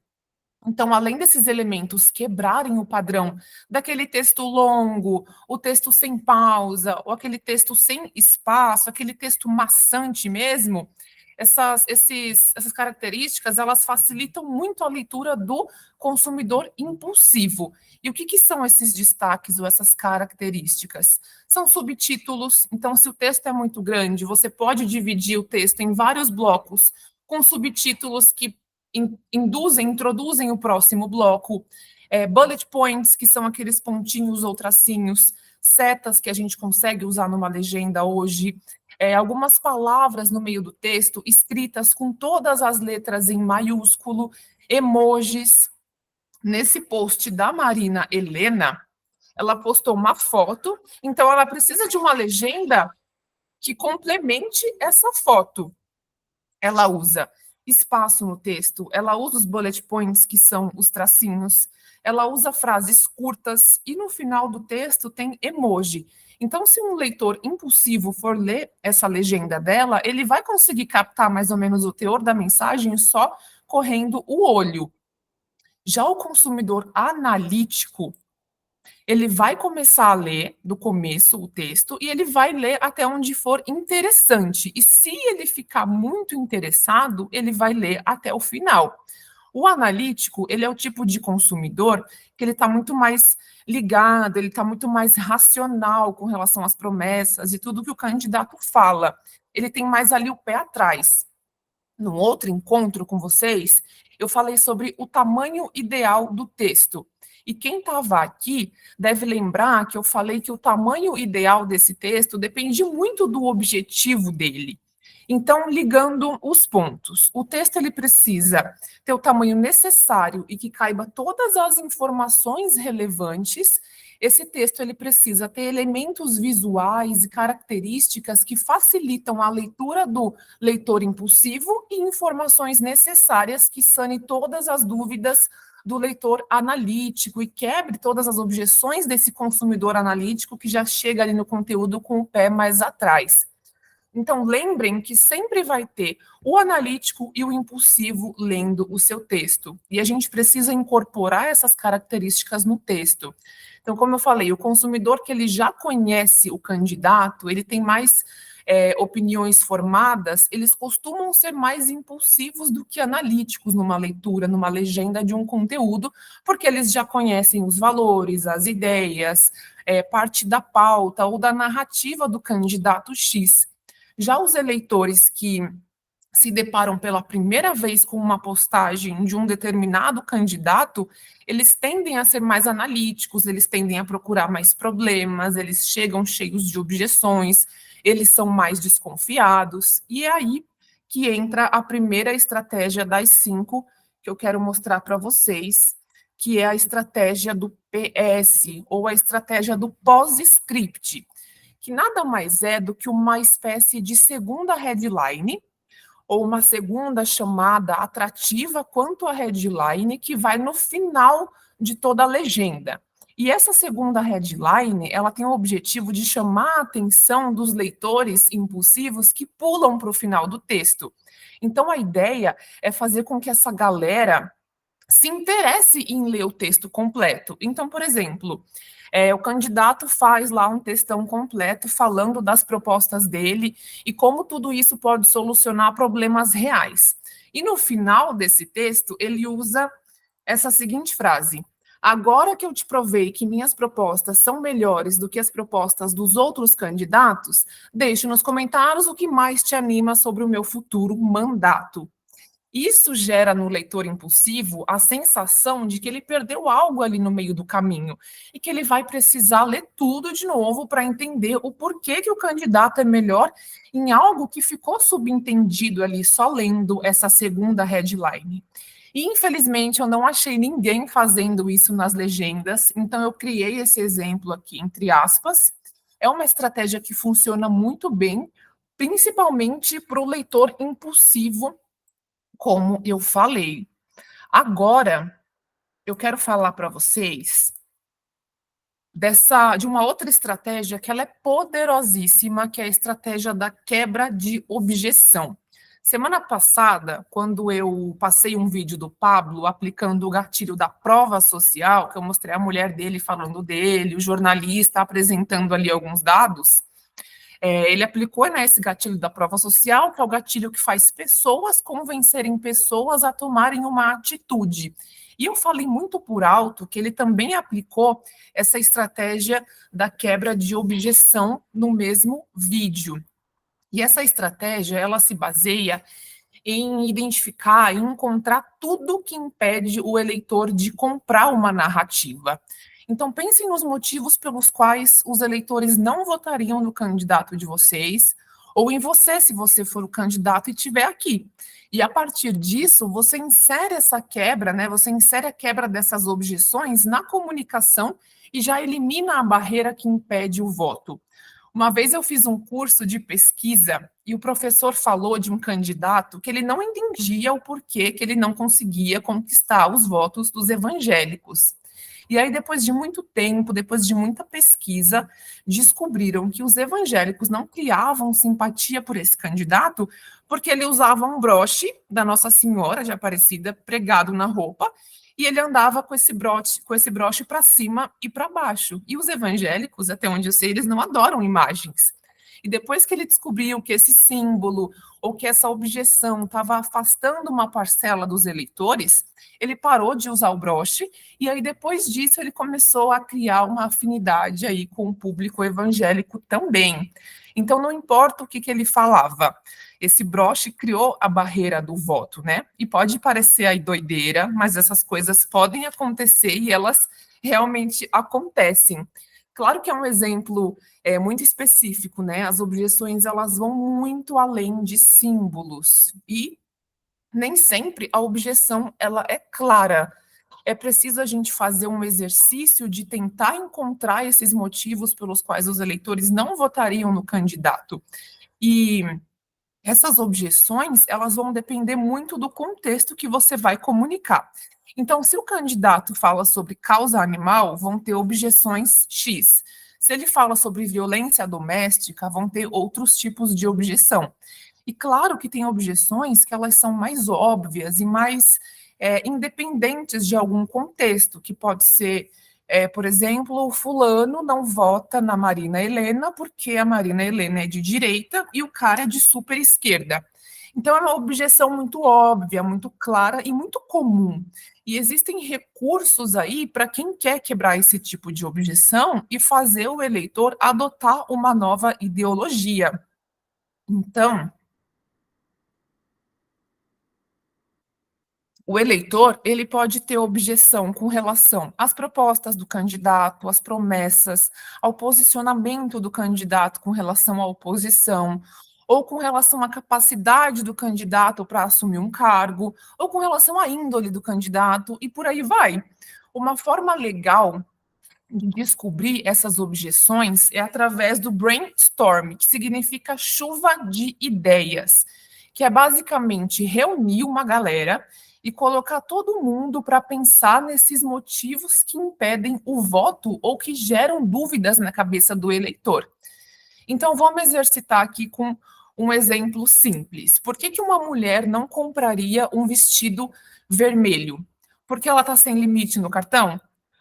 Então, além desses elementos quebrarem o padrão daquele texto longo, o texto sem pausa, ou aquele texto sem espaço, aquele texto maçante mesmo, essas características, elas facilitam muito a leitura do consumidor impulsivo. E o que são esses destaques ou essas características? São subtítulos. Então, se o texto é muito grande, você pode dividir o texto em vários blocos com subtítulos que introduzem o próximo bloco, bullet points, que são aqueles pontinhos ou tracinhos, setas que a gente consegue usar numa legenda hoje, algumas palavras no meio do texto escritas com todas as letras em maiúsculo, emojis. Nesse post da Marina Helena, ela postou uma foto, então ela precisa de uma legenda que complemente essa foto. Ela usa espaço no texto, ela usa os bullet points, que são os tracinhos, ela usa frases curtas e no final do texto tem emoji. Então, se um leitor impulsivo for ler essa legenda dela, ele vai conseguir captar mais ou menos o teor da mensagem só correndo o olho. Já o consumidor analítico, ele vai começar a ler do começo o texto e ele vai ler até onde for interessante. E se ele ficar muito interessado, ele vai ler até o final. O analítico, ele é o tipo de consumidor que ele está muito mais ligado, ele está muito mais racional com relação às promessas e tudo que o candidato fala. Ele tem mais ali o pé atrás. No outro encontro com vocês, eu falei sobre o tamanho ideal do texto. E quem estava aqui deve lembrar que eu falei que o tamanho ideal desse texto depende muito do objetivo dele. Então, ligando os pontos, o texto ele precisa ter o tamanho necessário e que caiba todas as informações relevantes. Esse texto ele precisa ter elementos visuais e características que facilitam a leitura do leitor impulsivo e informações necessárias que sane todas as dúvidas do leitor analítico e quebre todas as objeções desse consumidor analítico que já chega ali no conteúdo com o pé mais atrás. Então, lembrem que sempre vai ter o analítico e o impulsivo lendo o seu texto. E a gente precisa incorporar essas características no texto. Então, como eu falei, o consumidor que ele já conhece o candidato, ele tem mais opiniões formadas, eles costumam ser mais impulsivos do que analíticos numa leitura, numa legenda de um conteúdo, porque eles já conhecem os valores, as ideias, parte da pauta ou da narrativa do candidato X. Já os eleitores que se deparam pela primeira vez com uma postagem de um determinado candidato, eles tendem a ser mais analíticos, eles tendem a procurar mais problemas, eles chegam cheios de objeções, eles são mais desconfiados, e é aí que entra a primeira estratégia das 5 que eu quero mostrar para vocês, que é a estratégia do PS, ou a estratégia do pós-script, que nada mais é do que uma espécie de segunda headline, ou uma segunda chamada atrativa quanto a headline, que vai no final de toda a legenda. E essa segunda headline, ela tem o objetivo de chamar a atenção dos leitores impulsivos que pulam para o final do texto. Então, a ideia é fazer com que essa galera se interesse em ler o texto completo. Então, por exemplo, o candidato faz lá um textão completo falando das propostas dele e como tudo isso pode solucionar problemas reais. E no final desse texto, ele usa essa seguinte frase: agora que eu te provei que minhas propostas são melhores do que as propostas dos outros candidatos, deixe nos comentários o que mais te anima sobre o meu futuro mandato. Isso gera no leitor impulsivo a sensação de que ele perdeu algo ali no meio do caminho e que ele vai precisar ler tudo de novo para entender o porquê que o candidato é melhor em algo que ficou subentendido ali só lendo essa segunda headline. E, infelizmente, eu não achei ninguém fazendo isso nas legendas, então eu criei esse exemplo aqui, entre aspas. É uma estratégia que funciona muito bem, principalmente para o leitor impulsivo, como eu falei. Agora, eu quero falar para vocês de uma outra estratégia que ela é poderosíssima, que é a estratégia da quebra de objeção. Semana passada, quando eu passei um vídeo do Pablo aplicando o gatilho da prova social, que eu mostrei a mulher dele falando dele, o jornalista apresentando ali alguns dados, ele aplicou, né, esse gatilho da prova social, que é o gatilho que faz pessoas convencerem pessoas a tomarem uma atitude. E eu falei muito por alto que ele também aplicou essa estratégia da quebra de objeção no mesmo vídeo. E essa estratégia, ela se baseia em identificar, em encontrar tudo que impede o eleitor de comprar uma narrativa. Então, pensem nos motivos pelos quais os eleitores não votariam no candidato de vocês, ou em você, se você for o candidato e estiver aqui. E a partir disso, você insere essa quebra, né? Você insere a quebra dessas objeções na comunicação e já elimina a barreira que impede o voto. Uma vez eu fiz um curso de pesquisa e o professor falou de um candidato que ele não entendia o porquê que ele não conseguia conquistar os votos dos evangélicos. E aí, depois de muito tempo, depois de muita pesquisa, descobriram que os evangélicos não criavam simpatia por esse candidato porque ele usava um broche da Nossa Senhora de Aparecida pregado na roupa e ele andava com esse broche para cima e para baixo. E os evangélicos, até onde eu sei, eles não adoram imagens. E depois que ele descobriu que esse símbolo ou que essa objeção estava afastando uma parcela dos eleitores, ele parou de usar o broche e aí depois disso ele começou a criar uma afinidade aí com o público evangélico também. Então não importa o que ele falava, esse broche criou a barreira do voto, né? E pode parecer aí doideira, mas essas coisas podem acontecer e elas realmente acontecem. Claro que é um exemplo muito específico, né? As objeções elas vão muito além de símbolos e nem sempre a objeção ela é clara. É preciso a gente fazer um exercício de tentar encontrar esses motivos pelos quais os eleitores não votariam no candidato. E essas objeções, elas vão depender muito do contexto que você vai comunicar. Então, se o candidato fala sobre causa animal, vão ter objeções X. Se ele fala sobre violência doméstica, vão ter outros tipos de objeção. E claro que tem objeções que elas são mais óbvias e mais independentes de algum contexto, que pode ser, por exemplo, o fulano não vota na Marina Helena porque a Marina Helena é de direita e o cara é de super esquerda. Então, é uma objeção muito óbvia, muito clara e muito comum. E existem recursos aí para quem quer quebrar esse tipo de objeção e fazer o eleitor adotar uma nova ideologia. Então, o eleitor, ele pode ter objeção com relação às propostas do candidato, às promessas, ao posicionamento do candidato com relação à oposição, ou com relação à capacidade do candidato para assumir um cargo, ou com relação à índole do candidato, e por aí vai. Uma forma legal de descobrir essas objeções é através do brainstorm, que significa chuva de ideias, que é basicamente reunir uma galera e colocar todo mundo para pensar nesses motivos que impedem o voto ou que geram dúvidas na cabeça do eleitor. Então, vamos exercitar aqui com um exemplo simples. Por que uma mulher não compraria um vestido vermelho? Porque ela está sem limite no cartão?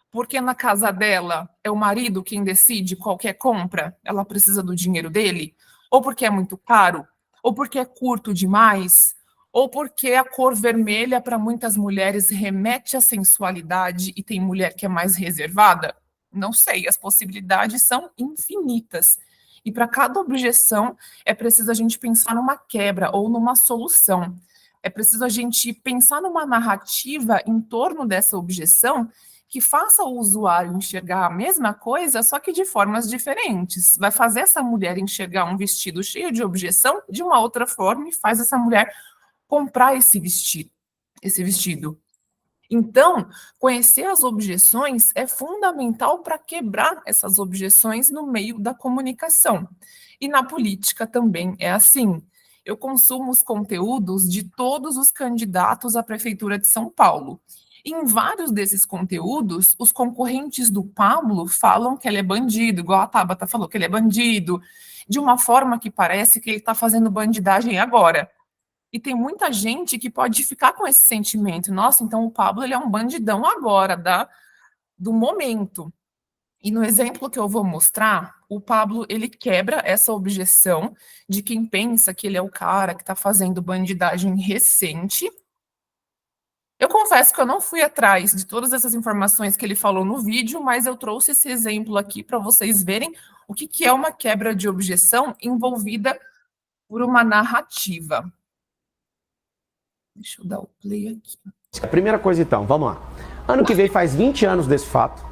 Porque na casa dela é o marido quem decide qualquer compra? Ela precisa do dinheiro dele? Ou porque é muito caro? Ou porque é curto demais? Ou porque a cor vermelha para muitas mulheres remete à sensualidade e tem mulher que é mais reservada? Não sei, as possibilidades são infinitas. E para cada objeção é preciso a gente pensar numa quebra ou numa solução. É preciso a gente pensar numa narrativa em torno dessa objeção que faça o usuário enxergar a mesma coisa, só que de formas diferentes. Vai fazer essa mulher enxergar um vestido cheio de objeção de uma outra forma e faz essa mulher comprar esse vestido. Então, conhecer as objeções é fundamental para quebrar essas objeções no meio da comunicação. E na política também é assim. Eu consumo os conteúdos de todos os candidatos à Prefeitura de São Paulo. Em vários desses conteúdos, os concorrentes do Pablo falam que ele é bandido, igual a Tabata falou que ele é bandido, de uma forma que parece que ele está fazendo bandidagem agora. E tem muita gente que pode ficar com esse sentimento. Nossa, então o Pablo ele é um bandidão agora, do momento. E no exemplo que eu vou mostrar, o Pablo ele quebra essa objeção de quem pensa que ele é o cara que está fazendo bandidagem recente. Eu confesso que eu não fui atrás de todas essas informações que ele falou no vídeo, mas eu trouxe esse exemplo aqui para vocês verem o que é uma quebra de objeção envolvida por uma narrativa. Deixa eu dar o play aqui. Primeira coisa então, vamos lá. Ano que vem faz 20 anos desse fato.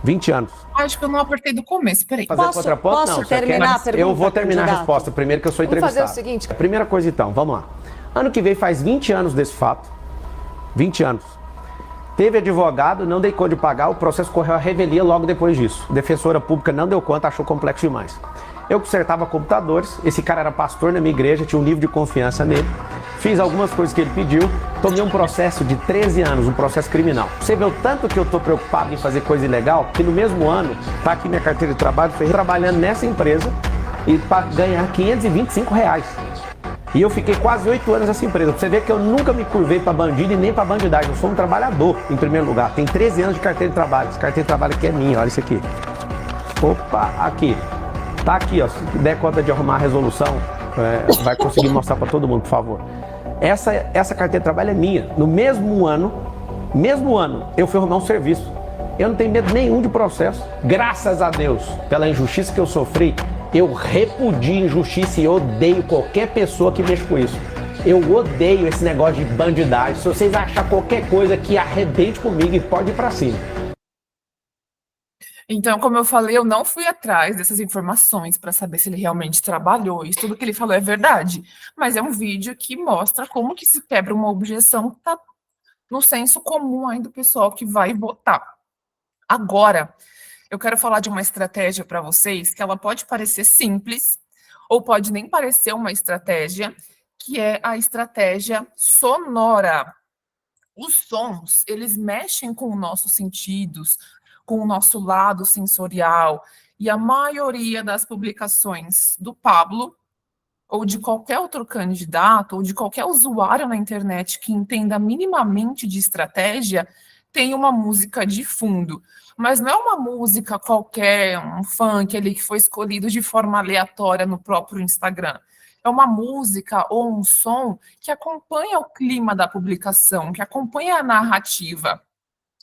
20 anos. Acho que eu não apertei do começo, peraí. Fazer contraponto? Posso Não, você terminar a quer... pergunta, Eu vou terminar a candidato? resposta primeiro, que eu sou Vamos entrevistado. fazer o seguinte. Primeira coisa então, vamos lá. Ano que vem faz 20 anos desse fato. 20 anos. Teve advogado, não dei conta de pagar, o processo correu à revelia logo depois disso. Defensora pública não deu conta, achou complexo demais. Eu consertava computadores, esse cara era pastor na minha igreja, tinha um nível de confiança nele. Fiz algumas coisas que ele pediu, tomei um processo de 13 anos, um processo criminal. Você vê o tanto que eu estou preocupado em fazer coisa ilegal, que no mesmo ano, tá aqui minha carteira de trabalho, fui trabalhando nessa empresa e para ganhar R$525. E eu fiquei quase 8 anos nessa empresa. Você vê que eu nunca me curvei para bandido e nem para bandidagem. Eu sou um trabalhador, em primeiro lugar. Tem 13 anos de carteira de trabalho. Essa carteira de trabalho aqui é minha, olha isso aqui. Opa, aqui. Tá aqui, ó. Se der conta de arrumar a resolução, vai conseguir mostrar para todo mundo, por favor. Essa carteira de trabalho é minha. No mesmo ano, eu fui arrumar um serviço. Eu não tenho medo nenhum de processo. Graças a Deus, pela injustiça que eu sofri, eu repudio injustiça e odeio qualquer pessoa que mexa com isso. Eu odeio esse negócio de bandidagem. Se vocês acharem qualquer coisa que arrebente comigo, e pode ir pra cima. Então, como eu falei, eu não fui atrás dessas informações para saber se ele realmente trabalhou. Isso tudo que ele falou é verdade. Mas é um vídeo que mostra como que se quebra uma objeção que está no senso comum aí do pessoal que vai votar. Agora, eu quero falar de uma estratégia para vocês que ela pode parecer simples ou pode nem parecer uma estratégia, que é a estratégia sonora. Os sons, eles mexem com os nossos sentidos, com o nosso lado sensorial, e a maioria das publicações do Pablo, ou de qualquer outro candidato, ou de qualquer usuário na internet que entenda minimamente de estratégia, tem uma música de fundo. Mas não é uma música qualquer, um funk ali que foi escolhido de forma aleatória no próprio Instagram. É uma música ou um som que acompanha o clima da publicação, que acompanha a narrativa.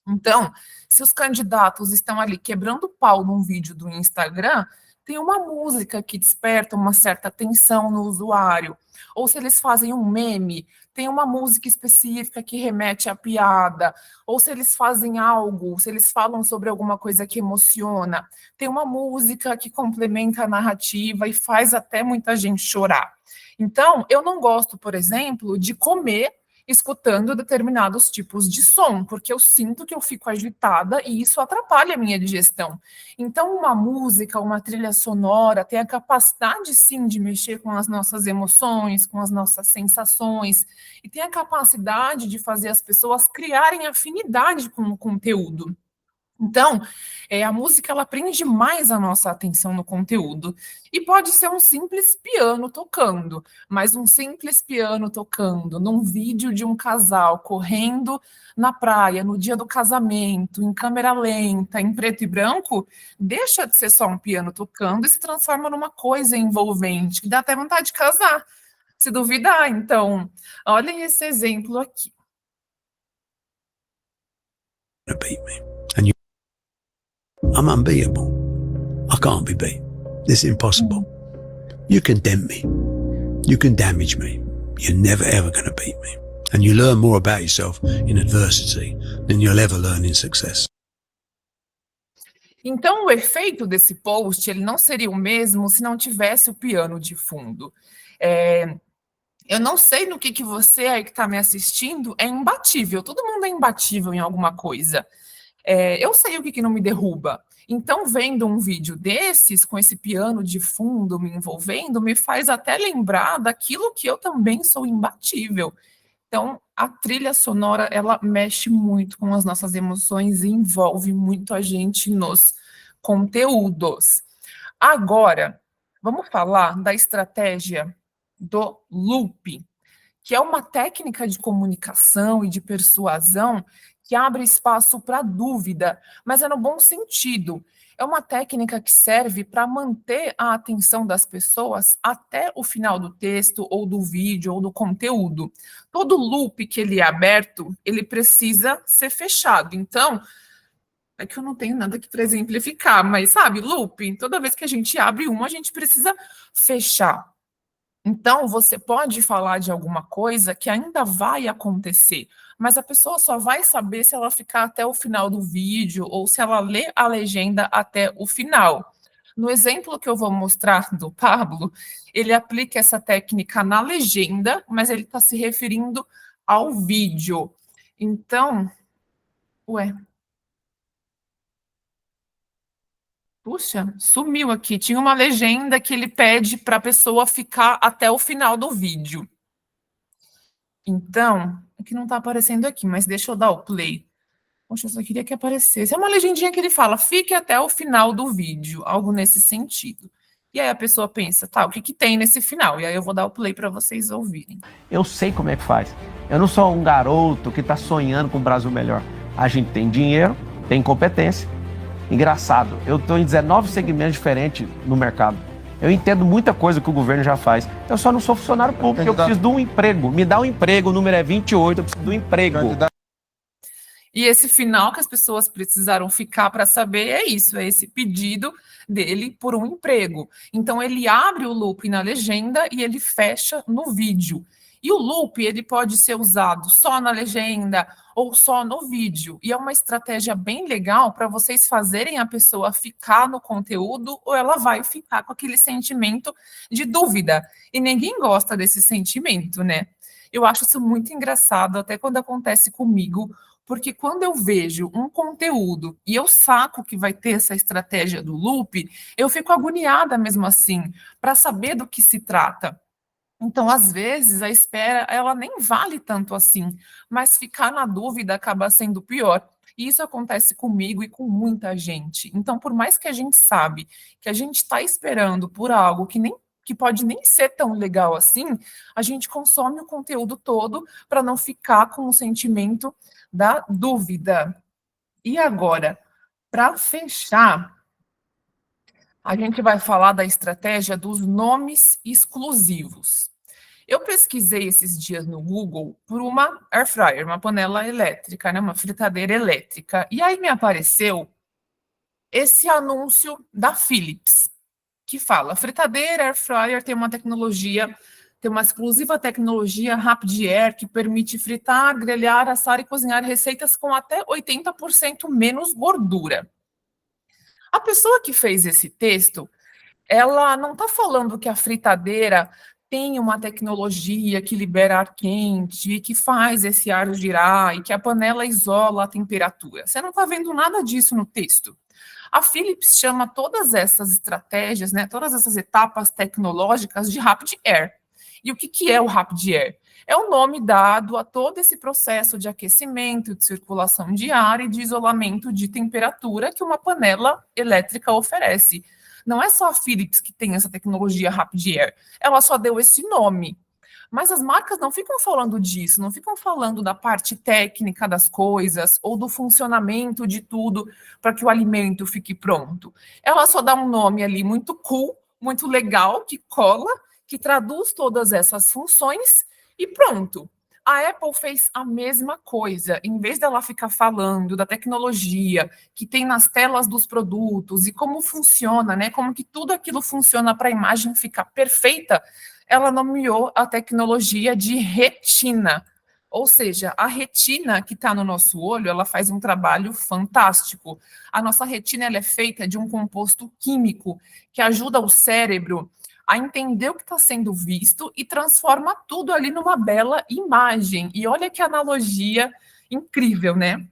Então, se os candidatos estão ali quebrando pau num vídeo do Instagram, tem uma música que desperta uma certa atenção no usuário. Ou se eles fazem um meme, tem uma música específica que remete à piada. Ou se eles fazem algo, se eles falam sobre alguma coisa que emociona, tem uma música que complementa a narrativa e faz até muita gente chorar. Então, eu não gosto, por exemplo, de comer escutando determinados tipos de som, porque eu sinto que eu fico agitada e isso atrapalha a minha digestão. Então, uma música, uma trilha sonora tem a capacidade, sim, de mexer com as nossas emoções, com as nossas sensações, e tem a capacidade de fazer as pessoas criarem afinidade com o conteúdo. Então, a música, ela prende mais a nossa atenção no conteúdo. E pode ser um simples piano tocando, mas um simples piano tocando num vídeo de um casal correndo na praia, no dia do casamento, em câmera lenta, em preto e branco, deixa de ser só um piano tocando e se transforma numa coisa envolvente, que dá até vontade de casar, se duvidar. Então, olhem esse exemplo aqui. I'm unbeatable. I can't be beat. This is impossible. You condemn me. You can damage me. you're never ever going to beat me. And you learn more about yourself in adversity than you'll ever learn in success. Então, o efeito desse post, ele não seria o mesmo se não tivesse o piano de fundo. Eu não sei no que você aí que está me assistindo é imbatível. Todo mundo é imbatível em alguma coisa. Eu sei o que não me derruba. Então, vendo um vídeo desses, com esse piano de fundo me envolvendo, me faz até lembrar daquilo que eu também sou imbatível. Então, a trilha sonora, ela mexe muito com as nossas emoções e envolve muito a gente nos conteúdos. Agora, vamos falar da estratégia do loop, que é uma técnica de comunicação e de persuasão que abre espaço para dúvida, mas é no bom sentido. É uma técnica que serve para manter a atenção das pessoas até o final do texto, ou do vídeo, ou do conteúdo. Todo loop que ele é aberto, ele precisa ser fechado. Então, é que eu não tenho nada aqui para exemplificar, mas sabe, loop, toda vez que a gente abre a gente precisa fechar. Então, você pode falar de alguma coisa que ainda vai acontecer, mas a pessoa só vai saber se ela ficar até o final do vídeo ou se ela ler a legenda até o final. No exemplo que eu vou mostrar do Pablo, ele aplica essa técnica na legenda, mas ele está se referindo ao vídeo. Então, puxa, sumiu aqui. Tinha uma legenda que ele pede para a pessoa ficar até o final do vídeo. Então, é que não está aparecendo aqui, mas deixa eu dar o play. Poxa, eu só queria que aparecesse. É uma legendinha que ele fala, fique até o final do vídeo, algo nesse sentido. E aí a pessoa pensa, tá, o que tem nesse final? E aí eu vou dar o play para vocês ouvirem. Eu sei como é que faz. Eu não sou um garoto que está sonhando com um Brasil melhor. A gente tem dinheiro, tem competência. Engraçado, eu estou em 19 segmentos diferentes no mercado. Eu entendo muita coisa que o governo já faz. Eu só não sou funcionário público, eu preciso de um emprego. Me dá um emprego, o número é 28, eu preciso de um emprego. E esse final que as pessoas precisaram ficar para saber é isso, é esse pedido dele por um emprego. Então, ele abre o loop na legenda e ele fecha no vídeo. E o loop, ele pode ser usado só na legenda ou só no vídeo. E é uma estratégia bem legal para vocês fazerem a pessoa ficar no conteúdo ou ela vai ficar com aquele sentimento de dúvida. E ninguém gosta desse sentimento, né? Eu acho isso muito engraçado, até quando acontece comigo, porque quando eu vejo um conteúdo e eu saco que vai ter essa estratégia do loop, eu fico agoniada mesmo assim, para saber do que se trata. Então, às vezes, a espera, ela nem vale tanto assim, mas ficar na dúvida acaba sendo pior. E isso acontece comigo e com muita gente. Então, por mais que a gente sabe que a gente está esperando por algo que pode nem ser tão legal assim, a gente consome o conteúdo todo para não ficar com o sentimento da dúvida. E agora, para fechar, a gente vai falar da estratégia dos nomes exclusivos. Eu pesquisei esses dias no Google por uma air fryer, uma panela elétrica, né, uma fritadeira elétrica. E aí me apareceu esse anúncio da Philips, que fala: fritadeira air fryer tem uma exclusiva tecnologia Rapid Air que permite fritar, grelhar, assar e cozinhar receitas com até 80% menos gordura. A pessoa que fez esse texto, ela não está falando que a fritadeira tem uma tecnologia que libera ar quente, que faz esse ar girar e que a panela isola a temperatura. Você não está vendo nada disso no texto. A Philips chama todas essas estratégias, né, todas essas etapas tecnológicas de Rapid Air. E o que é o Rapid Air? É o nome dado a todo esse processo de aquecimento, de circulação de ar e de isolamento de temperatura que uma panela elétrica oferece. Não é só a Philips que tem essa tecnologia Rapid Air, ela só deu esse nome. Mas as marcas não ficam falando disso, não ficam falando da parte técnica das coisas ou do funcionamento de tudo para que o alimento fique pronto. Ela só dá um nome ali muito cool, muito legal, que cola, que traduz todas essas funções e pronto. A Apple fez a mesma coisa. Em vez dela ficar falando da tecnologia que tem nas telas dos produtos e como funciona, né? Como que tudo aquilo funciona para a imagem ficar perfeita, ela nomeou a tecnologia de retina. Ou seja, a retina que está no nosso olho, ela faz um trabalho fantástico. A nossa retina ela é feita de um composto químico que ajuda o cérebro a entender o que está sendo visto e transforma tudo ali numa bela imagem. E olha que analogia incrível, né?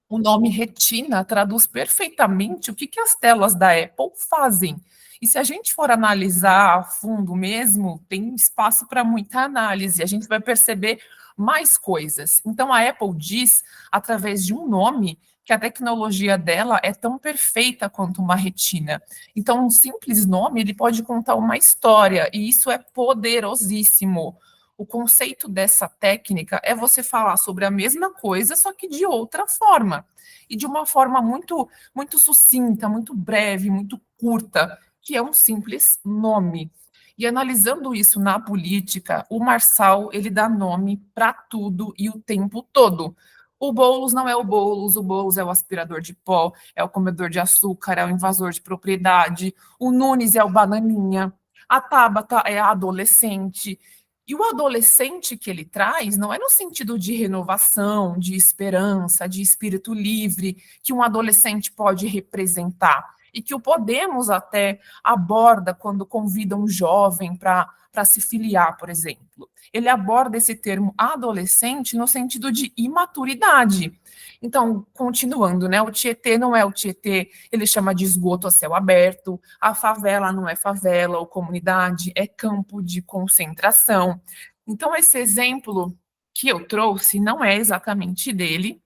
O nome retina traduz perfeitamente o que as telas da Apple fazem. E se a gente for analisar a fundo mesmo, tem espaço para muita análise, a gente vai perceber mais coisas. Então, a Apple diz, através de um nome, que a tecnologia dela é tão perfeita quanto uma retina. Então, um simples nome, ele pode contar uma história, e isso é poderosíssimo. O conceito dessa técnica é você falar sobre a mesma coisa, só que de outra forma. E de uma forma muito, muito sucinta, muito breve, muito curta, que é um simples nome. E analisando isso na política, o Marçal, ele dá nome para tudo e o tempo todo. O Boulos não é o Boulos é o aspirador de pó, é o comedor de açúcar, é o invasor de propriedade, o Nunes é o bananinha, a Tabata é a adolescente. E o adolescente que ele traz não é no sentido de renovação, de esperança, de espírito livre, que um adolescente pode representar. E que o Podemos até aborda quando convida um jovem para se filiar, por exemplo. Ele aborda esse termo adolescente no sentido de imaturidade. Então, continuando, né? O Tietê não é o Tietê, ele chama de esgoto a céu aberto, a favela não é favela ou comunidade, é campo de concentração. Então, esse exemplo que eu trouxe não é exatamente dele,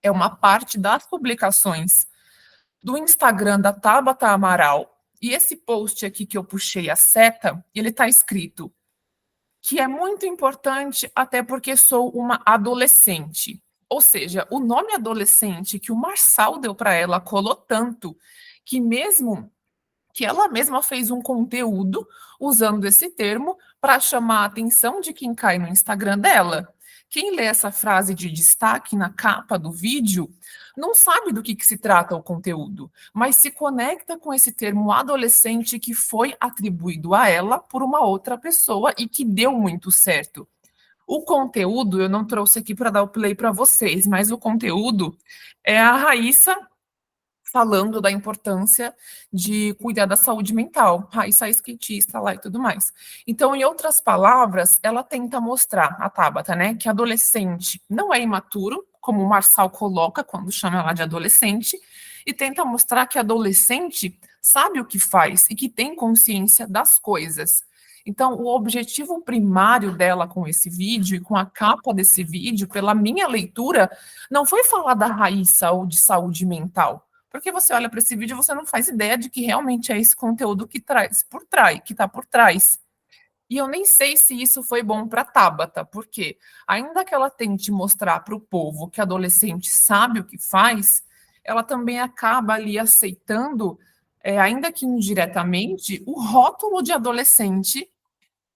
é uma parte das publicações do Instagram da Tabata Amaral, e esse post aqui que eu puxei a seta, ele está escrito que é muito importante até porque sou uma adolescente. Ou seja, o nome adolescente que o Marçal deu para ela colou tanto que mesmo que ela mesma fez um conteúdo usando esse termo para chamar a atenção de quem cai no Instagram dela. Quem lê essa frase de destaque na capa do vídeo não sabe do que se trata o conteúdo, mas se conecta com esse termo adolescente que foi atribuído a ela por uma outra pessoa e que deu muito certo. O conteúdo eu não trouxe aqui para dar o play para vocês, mas o conteúdo é a Raíssa falando da importância de cuidar da saúde mental. Raíssa é skatista lá e tudo mais. Então, em outras palavras, ela tenta mostrar, a Tabata, né, que adolescente não é imaturo, como o Marçal coloca quando chama ela de adolescente, e tenta mostrar que adolescente sabe o que faz e que tem consciência das coisas. Então, o objetivo primário dela com esse vídeo e com a capa desse vídeo, pela minha leitura, não foi falar da Raíssa ou de saúde mental. Porque você olha para esse vídeo e você não faz ideia de que realmente é esse conteúdo que está por trás. E eu nem sei se isso foi bom para Tabata, porque ainda que ela tente mostrar para o povo que adolescente sabe o que faz, ela também acaba ali aceitando, ainda que indiretamente, o rótulo de adolescente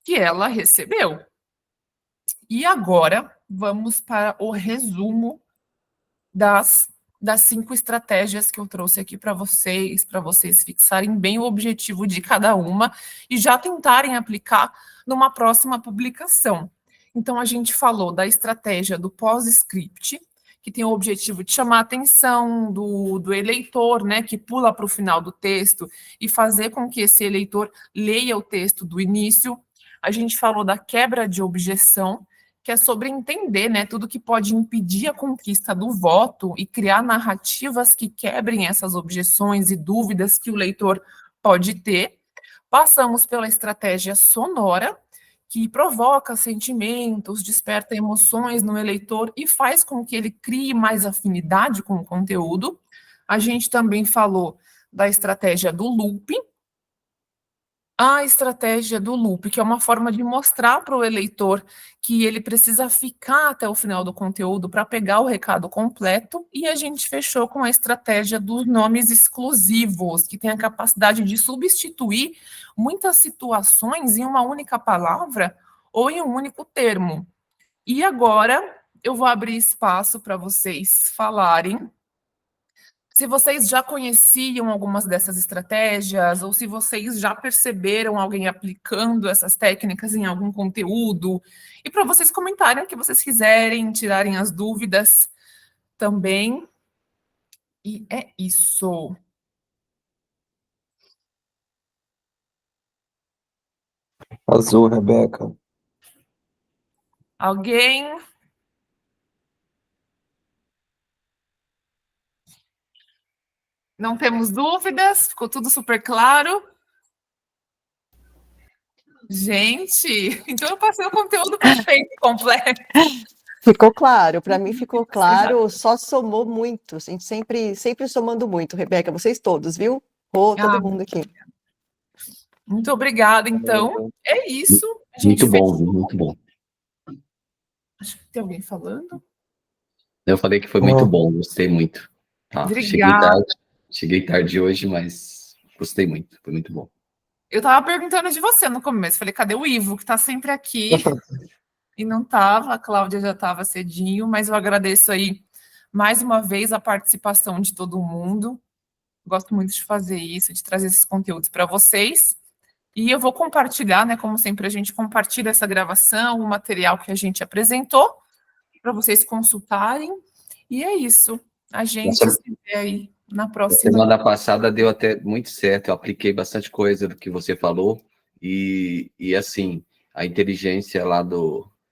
que ela recebeu. E agora vamos para o resumo das 5 estratégias que eu trouxe aqui para vocês fixarem bem o objetivo de cada uma e já tentarem aplicar numa próxima publicação. Então, a gente falou da estratégia do pós-script, que tem o objetivo de chamar a atenção do eleitor, né, que pula para o final do texto e fazer com que esse eleitor leia o texto do início. A gente falou da quebra de objeção, que é sobre entender, né, tudo que pode impedir a conquista do voto e criar narrativas que quebrem essas objeções e dúvidas que o leitor pode ter. Passamos pela estratégia sonora, que provoca sentimentos, desperta emoções no eleitor e faz com que ele crie mais afinidade com o conteúdo. A gente também falou da estratégia do looping, a estratégia do loop, que é uma forma de mostrar para o eleitor que ele precisa ficar até o final do conteúdo para pegar o recado completo, e a gente fechou com a estratégia dos nomes exclusivos, que tem a capacidade de substituir muitas situações em uma única palavra ou em um único termo. E agora eu vou abrir espaço para vocês falarem. se vocês já conheciam algumas dessas estratégias, ou se vocês já perceberam alguém aplicando essas técnicas em algum conteúdo, e para vocês comentarem o que vocês quiserem, tirarem as dúvidas também. E é isso. Azul, Rebeca. Alguém? Não temos dúvidas? Ficou tudo super claro? Gente, então eu passei o conteúdo perfeito, completo. Ficou claro, para mim ficou claro, só somou muito, a gente sempre somando muito, Rebeca, vocês todos, viu? Todo mundo aqui. Muito obrigada, então. É isso. A gente Muito bom, muito bom. Acho que tem alguém falando. Eu falei que foi muito bom, gostei muito. Tá? Obrigada. Cheguei tarde hoje, mas gostei muito, foi muito bom. Eu tava perguntando de você no começo, falei, cadê o Ivo, que tá sempre aqui? E não tava, a Cláudia já tava cedinho, mas eu agradeço aí mais uma vez a participação de todo mundo. Gosto muito de fazer isso, de trazer esses conteúdos para vocês. E eu vou compartilhar, né? Como sempre, a gente compartilha essa gravação, o material que a gente apresentou, para vocês consultarem. E é isso. A gente se vê aí na próxima. Semana passada deu até muito certo. Eu apliquei bastante coisa do que você falou. E assim, a inteligência lá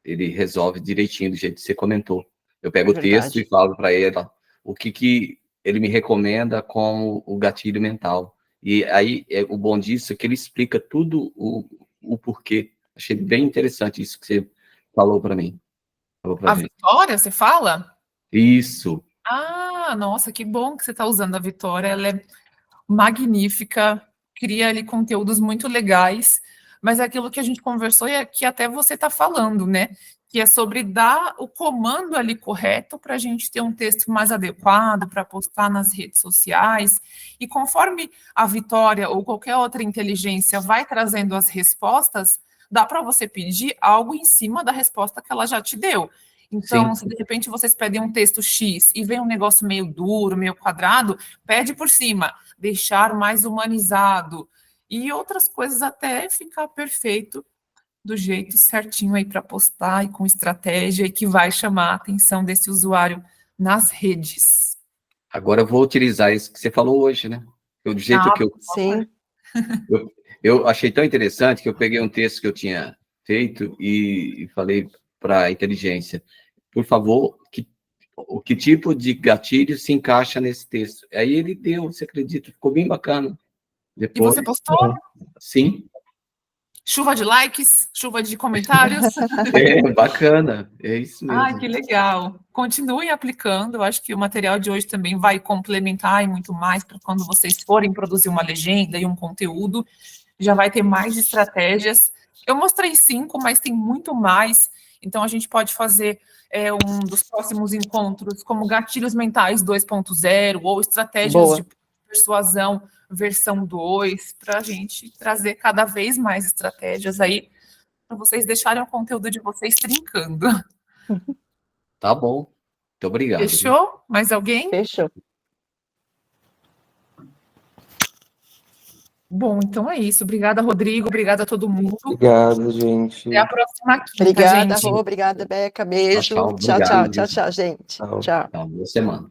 ele resolve direitinho do jeito que você comentou. Eu pego o texto e falo para ele o que ele me recomenda como o gatilho mental. E aí, o bom disso é que ele explica tudo o porquê. Achei bem interessante isso que você falou para mim. A Vitória, você fala? Isso. Ah, nossa, que bom que você está usando a Vitória. Ela é magnífica, cria ali conteúdos muito legais, mas é aquilo que a gente conversou e que até você está falando, né? Que é sobre dar o comando ali correto para a gente ter um texto mais adequado para postar nas redes sociais. E conforme a Vitória ou qualquer outra inteligência vai trazendo as respostas, dá para você pedir algo em cima da resposta que ela já te deu. Então, se de repente vocês pedem um texto X e vem um negócio meio duro, meio quadrado, pede por cima, deixar mais humanizado e outras coisas até ficar perfeito do jeito certinho aí para postar e com estratégia e que vai chamar a atenção desse usuário nas redes. Agora eu vou utilizar isso que você falou hoje, né? Do jeito que eu achei tão interessante que eu peguei um texto que eu tinha feito e falei para a inteligência, por favor, que tipo de gatilho se encaixa nesse texto? Aí ele deu, você acredita? Ficou bem bacana. Depois, e você postou? Sim. Chuva de likes, chuva de comentários. Bacana, é isso mesmo. Ai, que legal. Continuem aplicando, eu acho que o material de hoje também vai complementar e muito mais para quando vocês forem produzir uma legenda e um conteúdo, já vai ter mais estratégias. Eu mostrei 5, mas tem muito mais, então a gente pode fazer um dos próximos encontros como gatilhos mentais 2.0 ou estratégias de persuasão versão 2, para a gente trazer cada vez mais estratégias aí, para vocês deixarem o conteúdo de vocês trincando. Tá bom. Muito obrigado. Fechou? Mais alguém? Fechou. Bom, então é isso. Obrigada, Rodrigo. Obrigada a todo mundo. Obrigado, gente. Até a próxima quinta, Obrigada, gente. Rô. Obrigada, Beca. Beijo. Tchau, Tchau, gente. Tchau. Tchau. Boa semana.